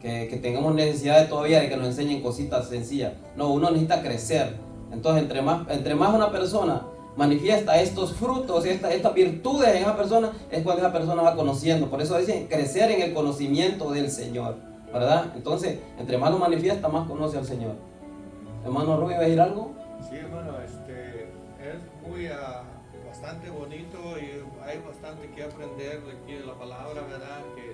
Que tengamos necesidad todavía de que nos enseñen cositas sencillas. No, uno necesita crecer. Entonces, entre más una persona manifiesta estos frutos, estas virtudes en esa persona, es cuando esa persona va conociendo. Por eso dicen crecer en el conocimiento del Señor, ¿verdad? Entonces, entre más lo manifiesta, más conoce al Señor. Hermano Rubio, ¿va a decir algo? Sí, hermano, es muy bastante bonito y hay bastante que aprender de aquí de la palabra, ¿verdad? Que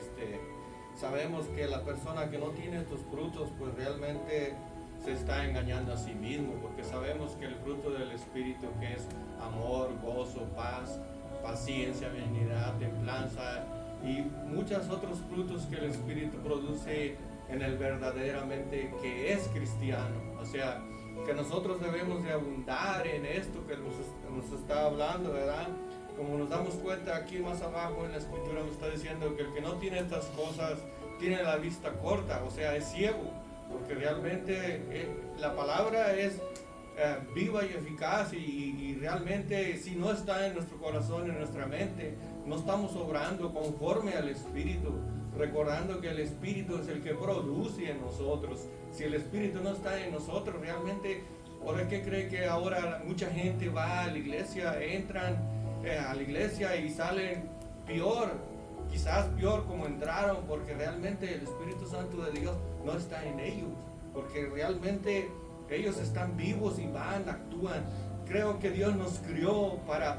sabemos que la persona que no tiene estos frutos, pues realmente se está engañando a sí mismo, porque sabemos que el fruto del Espíritu, que es amor, gozo, paz, paciencia, benignidad, templanza y muchos otros frutos que el Espíritu produce en el verdaderamente que es cristiano. O sea, que nosotros debemos de abundar en esto que nos está hablando, ¿verdad? Como nos damos cuenta aquí más abajo en la escritura nos está diciendo que el que no tiene estas cosas tiene la vista corta, o sea, es ciego, porque realmente la palabra es viva y eficaz y realmente si no está en nuestro corazón, en nuestra mente, no estamos obrando conforme al Espíritu, recordando que el Espíritu es el que produce en nosotros. Si el Espíritu no está en nosotros, realmente, ¿por qué cree que ahora mucha gente va a la iglesia, entran a la iglesia y salen peor, quizás peor como entraron, porque realmente el Espíritu Santo de Dios no está en ellos, porque realmente ellos están vivos y van, actúan. Creo que Dios nos crió para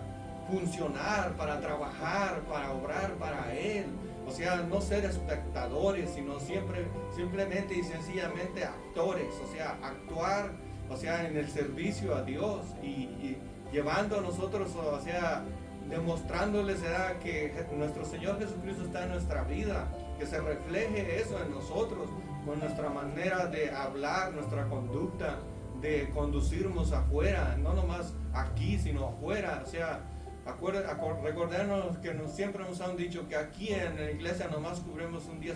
funcionar, para trabajar, para obrar para Él. O sea, no ser espectadores, sino simplemente y sencillamente actores. O sea, actuar, o sea, en el servicio a Dios y llevando a nosotros, o sea, demostrándoles, ¿verdad?, que nuestro Señor Jesucristo está en nuestra vida, que se refleje eso en nosotros, con nuestra manera de hablar, nuestra conducta, de conducirnos afuera, no nomás aquí, sino afuera. O sea, recordarnos que siempre nos han dicho que aquí en la iglesia nomás cubrimos un 10%,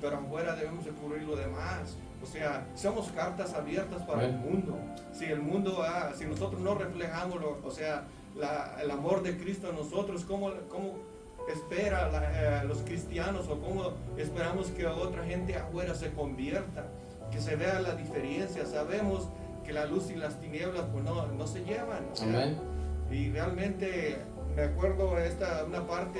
pero afuera debemos de cubrir lo demás. O sea, somos cartas abiertas para el mundo. Si el mundo, si nosotros no reflejamos, o sea, el amor de Cristo en nosotros, ¿cómo espera los cristianos o cómo esperamos que otra gente afuera se convierta? Que se vea la diferencia. Sabemos que la luz y las tinieblas pues no se llevan. O sea, Amén. y realmente me acuerdo una parte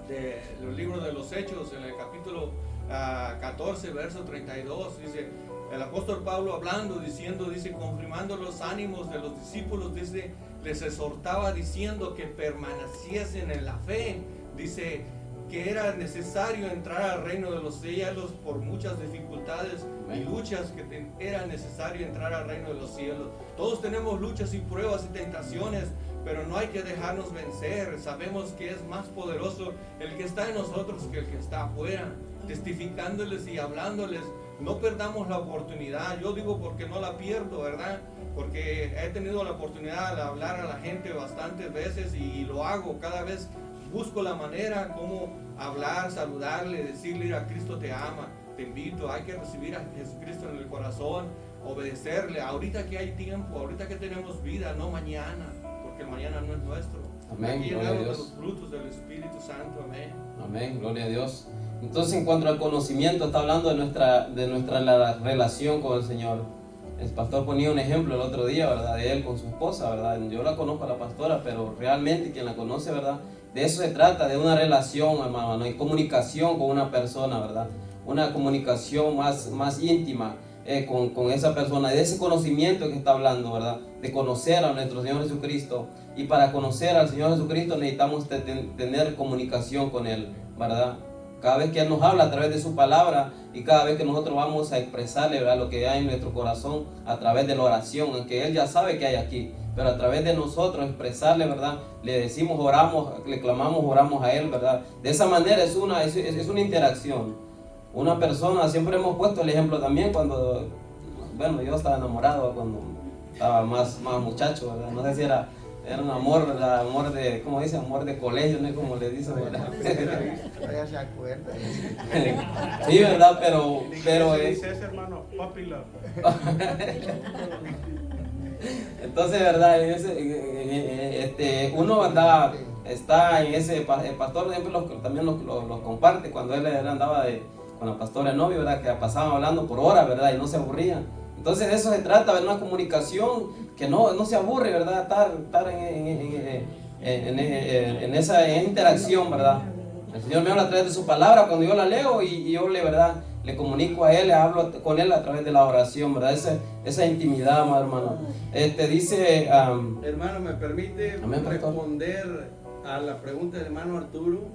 de los libros de los Hechos, en el capítulo 14, verso 32, dice, el apóstol Pablo hablando, dice, confirmando los ánimos de los discípulos, dice, les exhortaba diciendo que permaneciesen en la fe, dice, que era necesario entrar al reino de los cielos por muchas dificultades y luchas, que era necesario entrar al reino de los cielos. Todos tenemos luchas y pruebas y tentaciones, pero no hay que dejarnos vencer. Sabemos que es más poderoso el que está en nosotros que el que está afuera, testificándoles y hablándoles. No perdamos la oportunidad. Yo digo porque no la pierdo, ¿verdad? Porque he tenido la oportunidad de hablar a la gente bastantes veces y lo hago cada vez. Busco la manera como hablar, saludarle, decirle, a Cristo te ama, te invito, hay que recibir a Jesucristo en el corazón, obedecerle, ahorita que hay tiempo, ahorita que tenemos vida, no mañana, porque el mañana no es nuestro. Amén, Aquí gloria a hablamos de Dios. los frutos del Espíritu Santo, amén. Amén, gloria a Dios. Entonces, en cuanto al conocimiento, está hablando de nuestra relación con el Señor. El pastor ponía un ejemplo el otro día, ¿verdad?, de él con su esposa, ¿verdad? Yo la conozco a la pastora, pero realmente quien la conoce, ¿verdad?, de eso se trata, de una relación, hermano, en comunicación con una persona, ¿verdad? Una comunicación más íntima. con esa persona, de ese conocimiento que está hablando, ¿verdad? De conocer a nuestro Señor Jesucristo. Y para conocer al Señor Jesucristo necesitamos tener comunicación con Él, ¿verdad? Cada vez que Él nos habla a través de su palabra y cada vez que nosotros vamos a expresarle, ¿verdad?, lo que hay en nuestro corazón a través de la oración, aunque Él ya sabe que hay aquí, pero a través de nosotros expresarle, ¿verdad?, le decimos, oramos, le clamamos, oramos a Él, ¿verdad? De esa manera es una interacción. Una persona, siempre hemos puesto el ejemplo también cuando, bueno, yo estaba enamorado cuando estaba más muchacho, ¿verdad? No sé si era un amor, ¿verdad? Amor de, ¿cómo dice? Amor de colegio, ¿no? Como le dicen, ¿verdad? Todavía se acuerda. Sí, ¿verdad? Pero dice ese, hermano, puppy love. Entonces, ¿verdad? Uno, ¿verdad?, está en ese, el pastor siempre también los comparte cuando él andaba con la pastora de novio, ¿verdad?, que pasaban hablando por horas, ¿verdad?, y no se aburrían. Entonces de eso se trata, de una comunicación que no se aburre, ¿verdad?, estar en esa interacción, ¿verdad? El Señor me habla a través de su palabra cuando yo la leo y yo ¿verdad?, le comunico a Él, le hablo con Él a través de la oración, ¿verdad? Esa intimidad, hermano. Dice... hermano, ¿me permite responder a la pregunta del hermano Arturo?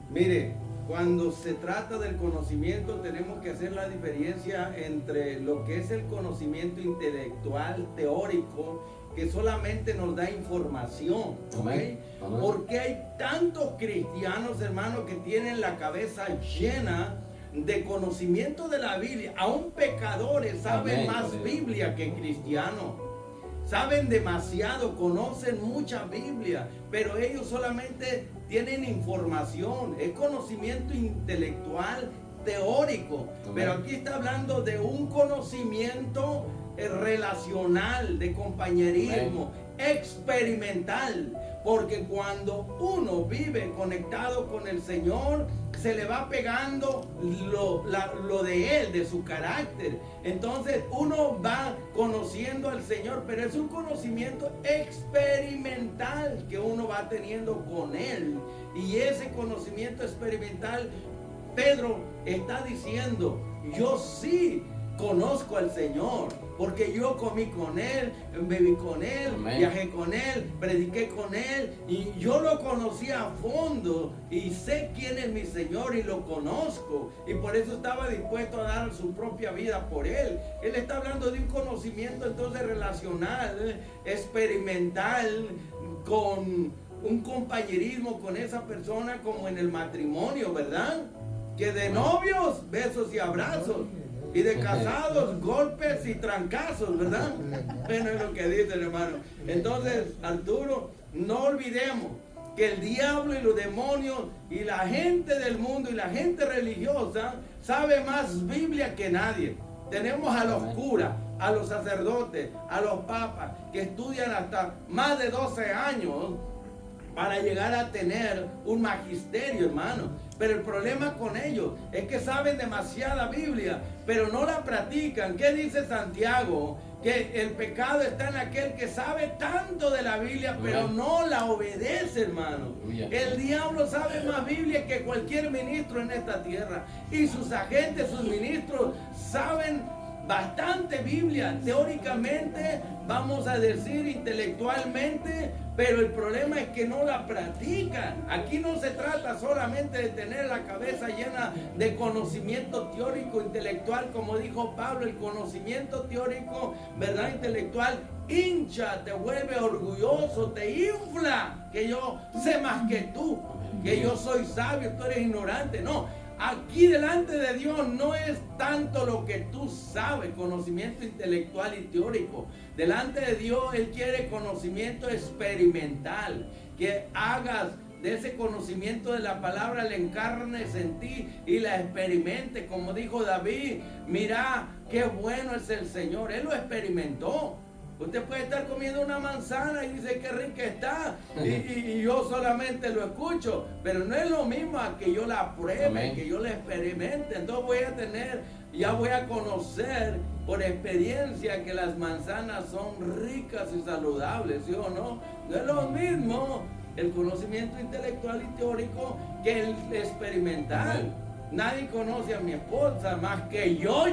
Mire, cuando se trata del conocimiento tenemos que hacer la diferencia entre lo que es el conocimiento intelectual, teórico, que solamente nos da información, ¿okay? Porque hay tantos cristianos, hermanos, que tienen la cabeza llena de conocimiento de la Biblia. Aún pecadores saben más Biblia que cristianos. Saben demasiado, conocen mucha Biblia, pero ellos solamente tienen información, es conocimiento intelectual, teórico. Pero aquí está hablando de un conocimiento relacional, de compañerismo, experimental. Porque cuando uno vive conectado con el Señor, se le va pegando lo de Él, de su carácter. Entonces uno va conociendo al Señor, pero es un conocimiento experimental que uno va teniendo con Él. Y ese conocimiento experimental, Pedro está diciendo, yo sí conozco al Señor, porque yo comí con Él, bebí con Él, viajé con Él, prediqué con Él, y yo lo conocí a fondo, y sé quién es mi Señor, y lo conozco, y por eso estaba dispuesto a dar su propia vida por Él. Él está hablando de un conocimiento entonces relacional, experimental, con un compañerismo con esa persona como en el matrimonio, ¿verdad? Que de novios, besos y abrazos, y de casados, golpes y trancazos, ¿verdad? Bueno, es lo que dicen, hermano. Entonces, Arturo, no olvidemos que el diablo y los demonios y la gente del mundo y la gente religiosa sabe más Biblia que nadie. Tenemos a los curas, a los sacerdotes, a los papas, que estudian hasta más de 12 años para llegar a tener un magisterio, hermano. Pero el problema con ellos es que saben demasiada Biblia, pero no la practican. ¿Qué dice Santiago? Que el pecado está en aquel que sabe tanto de la Biblia, pero no la obedece, hermano. El diablo sabe más Biblia que cualquier ministro en esta tierra. Y sus agentes, sus ministros, saben bastante Biblia, teóricamente, vamos a decir intelectualmente, pero el problema es que no la practican. Aquí no se trata solamente de tener la cabeza llena de conocimiento teórico, intelectual, como dijo Pablo, el conocimiento teórico, ¿verdad? Intelectual, hincha, te vuelve orgulloso, te infla, que yo sé más que tú, que yo soy sabio, tú eres ignorante. No. Aquí delante de Dios no es tanto lo que tú sabes, conocimiento intelectual y teórico. Delante de Dios Él quiere conocimiento experimental, que hagas de ese conocimiento de la palabra, le encarnes en ti y la experimentes. Como dijo David, mira qué bueno es el Señor. Él lo experimentó. Usted puede estar comiendo una manzana y dice qué rica está, y yo solamente lo escucho, pero no es lo mismo a que yo la pruebe, que yo la experimente. Entonces ya voy a conocer por experiencia que las manzanas son ricas y saludables, ¿sí o no? No es lo mismo el conocimiento intelectual y teórico que el experimental. Nadie conoce a mi esposa más que yo.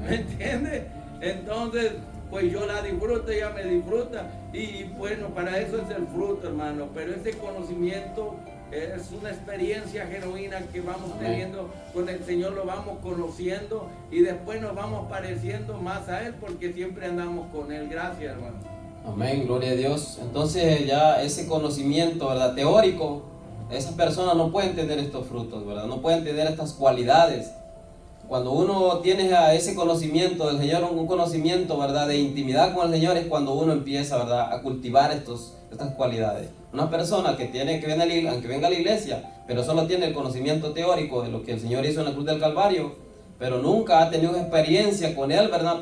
¿Me entiendes? Entonces, pues yo la disfruto, ella me disfruta. Y bueno, para eso es el fruto, hermano. Pero ese conocimiento es una experiencia genuina que vamos teniendo con el Señor, lo vamos conociendo y después nos vamos pareciendo más a Él porque siempre andamos con Él. Gracias, hermano. Amén, gloria a Dios. Entonces ya ese conocimiento, ¿verdad?, teórico, esas personas no pueden tener estos frutos, ¿verdad? No pueden tener estas cualidades. Cuando uno tiene ese conocimiento del Señor, un conocimiento, ¿verdad?, de intimidad con el Señor, es cuando uno empieza, ¿verdad?, a cultivar estas cualidades. Una persona que aunque venga a la iglesia, pero solo tiene el conocimiento teórico de lo que el Señor hizo en la cruz del Calvario, pero nunca ha tenido experiencia con Él, ¿verdad?,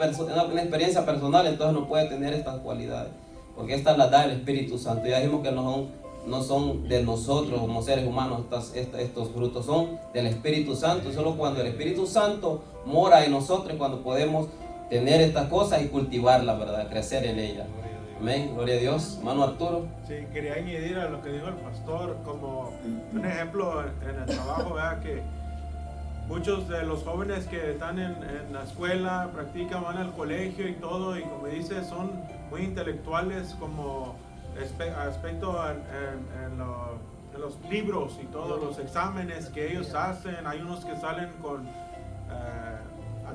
una experiencia personal, entonces no puede tener estas cualidades, porque estas las da el Espíritu Santo. Ya dijimos que no son de nosotros como seres humanos, estos frutos son del Espíritu Santo. Solo cuando el Espíritu Santo mora en nosotros, cuando podemos tener estas cosas y cultivarlas, ¿verdad?, crecer en ellas. Amén, gloria a Dios. Hermano Arturo. Sí, quería añadir a lo que dijo el pastor, como un ejemplo en el trabajo, ¿verdad? Que muchos de los jóvenes que están en la escuela, practican, van al colegio y todo, y como dice, son muy intelectuales como aspecto en los libros y todos los exámenes que ellos hacen. Hay unos que salen con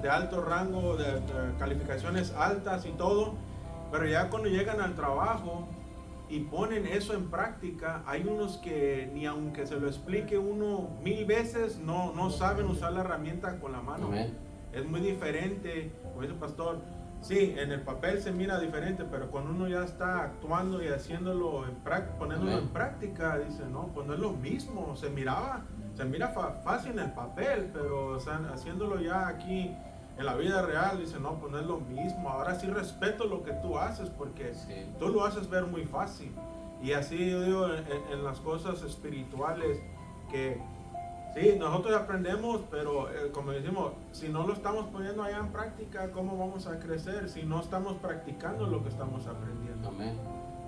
de alto rango, de calificaciones altas y todo, pero ya cuando llegan al trabajo y ponen eso en práctica, hay unos que ni aunque se lo explique uno 1000 veces, no saben usar la herramienta con la mano. Amén. Es muy diferente, como dice el pastor. Sí, en el papel se mira diferente, pero cuando uno ya está actuando y haciéndolo poniéndolo en práctica, dice, no, pues no es lo mismo. Se mira fácil en el papel, pero o sea, haciéndolo ya aquí en la vida real, dice, no, pues no es lo mismo. Ahora sí respeto lo que tú haces, porque tú lo haces ver muy fácil. Y así yo digo en las cosas espirituales, que sí, nosotros aprendemos, pero como decimos, si no lo estamos poniendo allá en práctica, ¿cómo vamos a crecer si no estamos practicando lo que estamos aprendiendo? Amén.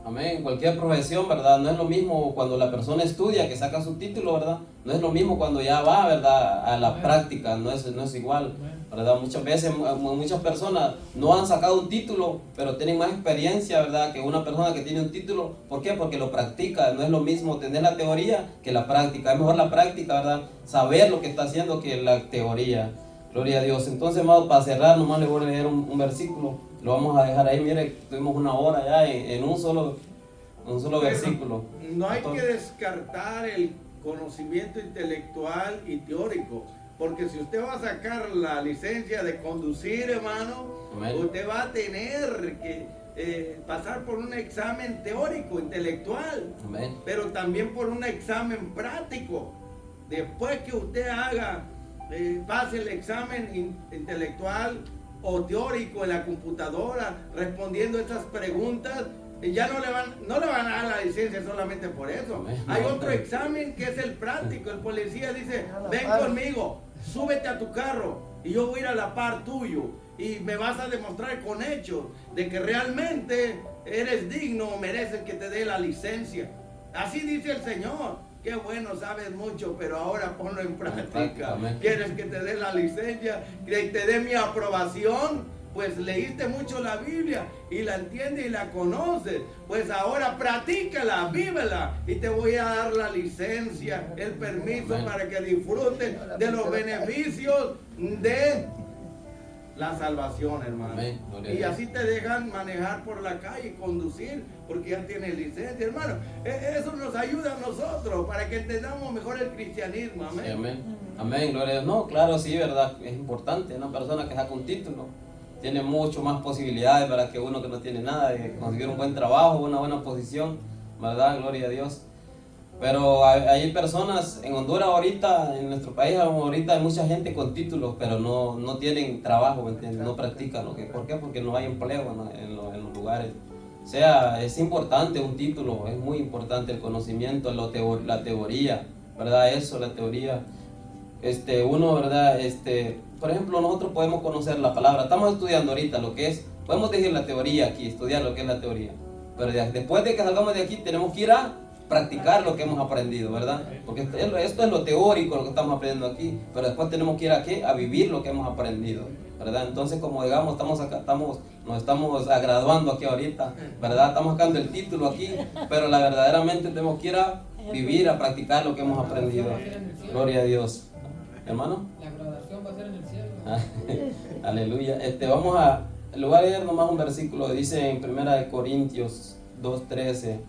Amén. Cualquier profesión, ¿verdad? No es lo mismo cuando la persona estudia, que saca su título, ¿verdad? No es lo mismo cuando ya va, ¿verdad?, a la práctica, no es igual, ¿verdad? Muchas veces, muchas personas no han sacado un título, pero tienen más experiencia, ¿verdad?, que una persona que tiene un título. ¿Por qué? Porque lo practica. No es lo mismo tener la teoría que la práctica. Es mejor la práctica, ¿verdad?, saber lo que está haciendo que la teoría. Gloria a Dios. Entonces, hermano, para cerrar, nomás le voy a leer un versículo. Lo vamos a dejar ahí. Mire, tuvimos una hora ya en un solo versículo. No hay que descartar el conocimiento intelectual y teórico, porque si usted va a sacar la licencia de conducir, hermano, Amén, usted va a tener que pasar por un examen teórico, intelectual, amén, pero también por un examen práctico. Después que usted pase el examen intelectual o teórico en la computadora, respondiendo esas preguntas, ya no le van a dar la licencia solamente por eso. Amén. Hay otro examen que es el práctico. El policía dice, ven conmigo, súbete a tu carro y yo voy a ir a la par tuyo y me vas a demostrar con hechos de que realmente eres digno o mereces que te dé la licencia. Así dice el Señor. Qué bueno, sabes mucho, pero ahora ponlo en práctica. Amén. ¿Quieres que te dé la licencia? ¿Que te dé mi aprobación? Pues leíste mucho la Biblia y la entiendes y la conoces. Pues ahora practícala, vívela y te voy a dar la licencia, el permiso, Amén, para que disfrutes de los beneficios de la salvación, hermano. Amén. Gloria a Y Dios. así te dejan manejar por la calle y conducir porque ya tienes licencia, hermano. Eso nos ayuda a nosotros para que entendamos mejor el cristianismo. Amén. Sí, amén. Amén, gloria a Dios. No, claro, sí, verdad, es importante. Una persona que saca un título tiene mucho más posibilidades para que uno que no tiene nada de conseguir un buen trabajo, una buena posición, ¿verdad? Gloria a Dios. Pero hay personas en Honduras ahorita, en nuestro país ahorita hay mucha gente con títulos, pero no tienen trabajo, ¿me entiendes? No practican. ¿Por qué? Porque no hay empleo en los lugares. O sea, es importante un título, es muy importante el conocimiento, la teoría, ¿verdad? Eso, la teoría. Uno, ¿verdad? Por ejemplo, nosotros podemos conocer la palabra. Estamos estudiando ahorita lo que es, podemos decir la teoría aquí, estudiar lo que es la teoría. Pero después de que salgamos de aquí, tenemos que ir a practicar lo que hemos aprendido, ¿verdad? Porque esto es lo teórico, lo que estamos aprendiendo aquí, pero después tenemos que ir aquí a vivir lo que hemos aprendido, ¿verdad? Entonces, como digamos, estamos acá, nos estamos graduando aquí ahorita, ¿verdad? Estamos sacando el título aquí, pero verdaderamente tenemos que ir a vivir, a practicar lo que hemos aprendido. Gloria a Dios. Hermano. La graduación va a ser en el cielo. Aleluya. Le voy a leer nomás un versículo, dice en 1 Corintios 2:13.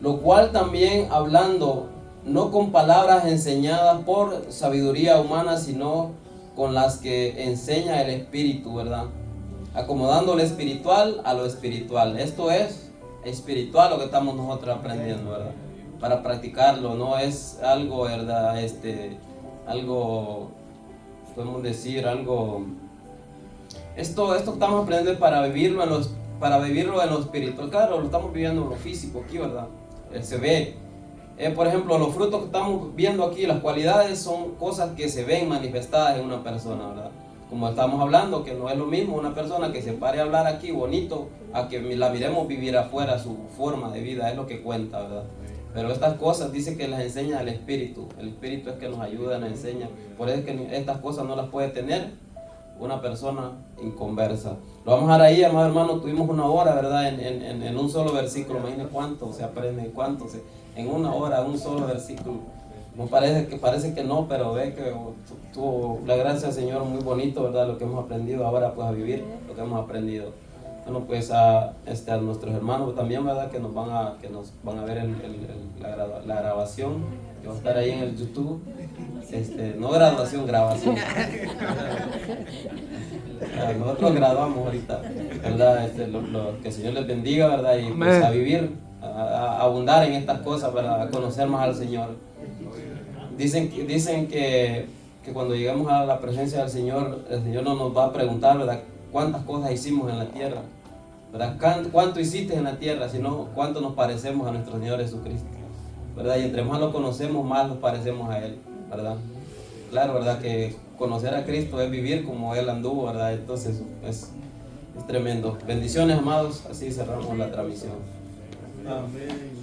Lo cual también hablando, no con palabras enseñadas por sabiduría humana, sino con las que enseña el Espíritu, ¿verdad? Acomodando lo espiritual a lo espiritual. Esto es espiritual lo que estamos nosotros aprendiendo, ¿verdad? Para practicarlo, no es algo, ¿verdad? Algo, podemos decir, algo... Esto estamos aprendiendo para vivirlo en lo espiritual. Claro, lo estamos viviendo en lo físico aquí, ¿verdad? Se ve. Por ejemplo, los frutos que estamos viendo aquí, las cualidades son cosas que se ven manifestadas en una persona, ¿verdad? Como estamos hablando, que no es lo mismo una persona que se pare a hablar aquí bonito a que la miremos vivir afuera, su forma de vida, es lo que cuenta, ¿verdad? Pero estas cosas dice que las enseña el Espíritu. El Espíritu es que nos ayuda, nos enseña. Por eso es que estas cosas no las puede tener una persona inconversa. Lo vamos a dejar ahí, amado hermano. Tuvimos una hora, ¿verdad? En un solo versículo. Imagínense cuánto se aprende, en una hora, un solo versículo. No parece que no, pero ve que tuvo la gracia del Señor muy bonito, ¿verdad? Lo que hemos aprendido ahora, pues a vivir lo que hemos aprendido. Bueno, pues a nuestros hermanos también, ¿verdad? Que nos van a ver la grabación, que va a estar ahí en el YouTube. No graduación, grabación. Nosotros graduamos ahorita, ¿verdad? Que el Señor les bendiga, ¿verdad? Y pues a vivir, a abundar en estas cosas, ¿verdad? A conocer más al Señor. Dicen que cuando lleguemos a la presencia del Señor, el Señor no nos va a preguntar, ¿verdad?, cuántas cosas hicimos en la tierra, ¿verdad? Cuánto hiciste en la tierra, sino cuánto nos parecemos a nuestro Señor Jesucristo, ¿verdad? Y entre más lo conocemos, más nos parecemos a Él, ¿verdad? Claro, ¿verdad? Que conocer a Cristo es vivir como Él anduvo, ¿verdad? Entonces es tremendo. Bendiciones, amados. Así cerramos la transmisión. Amén.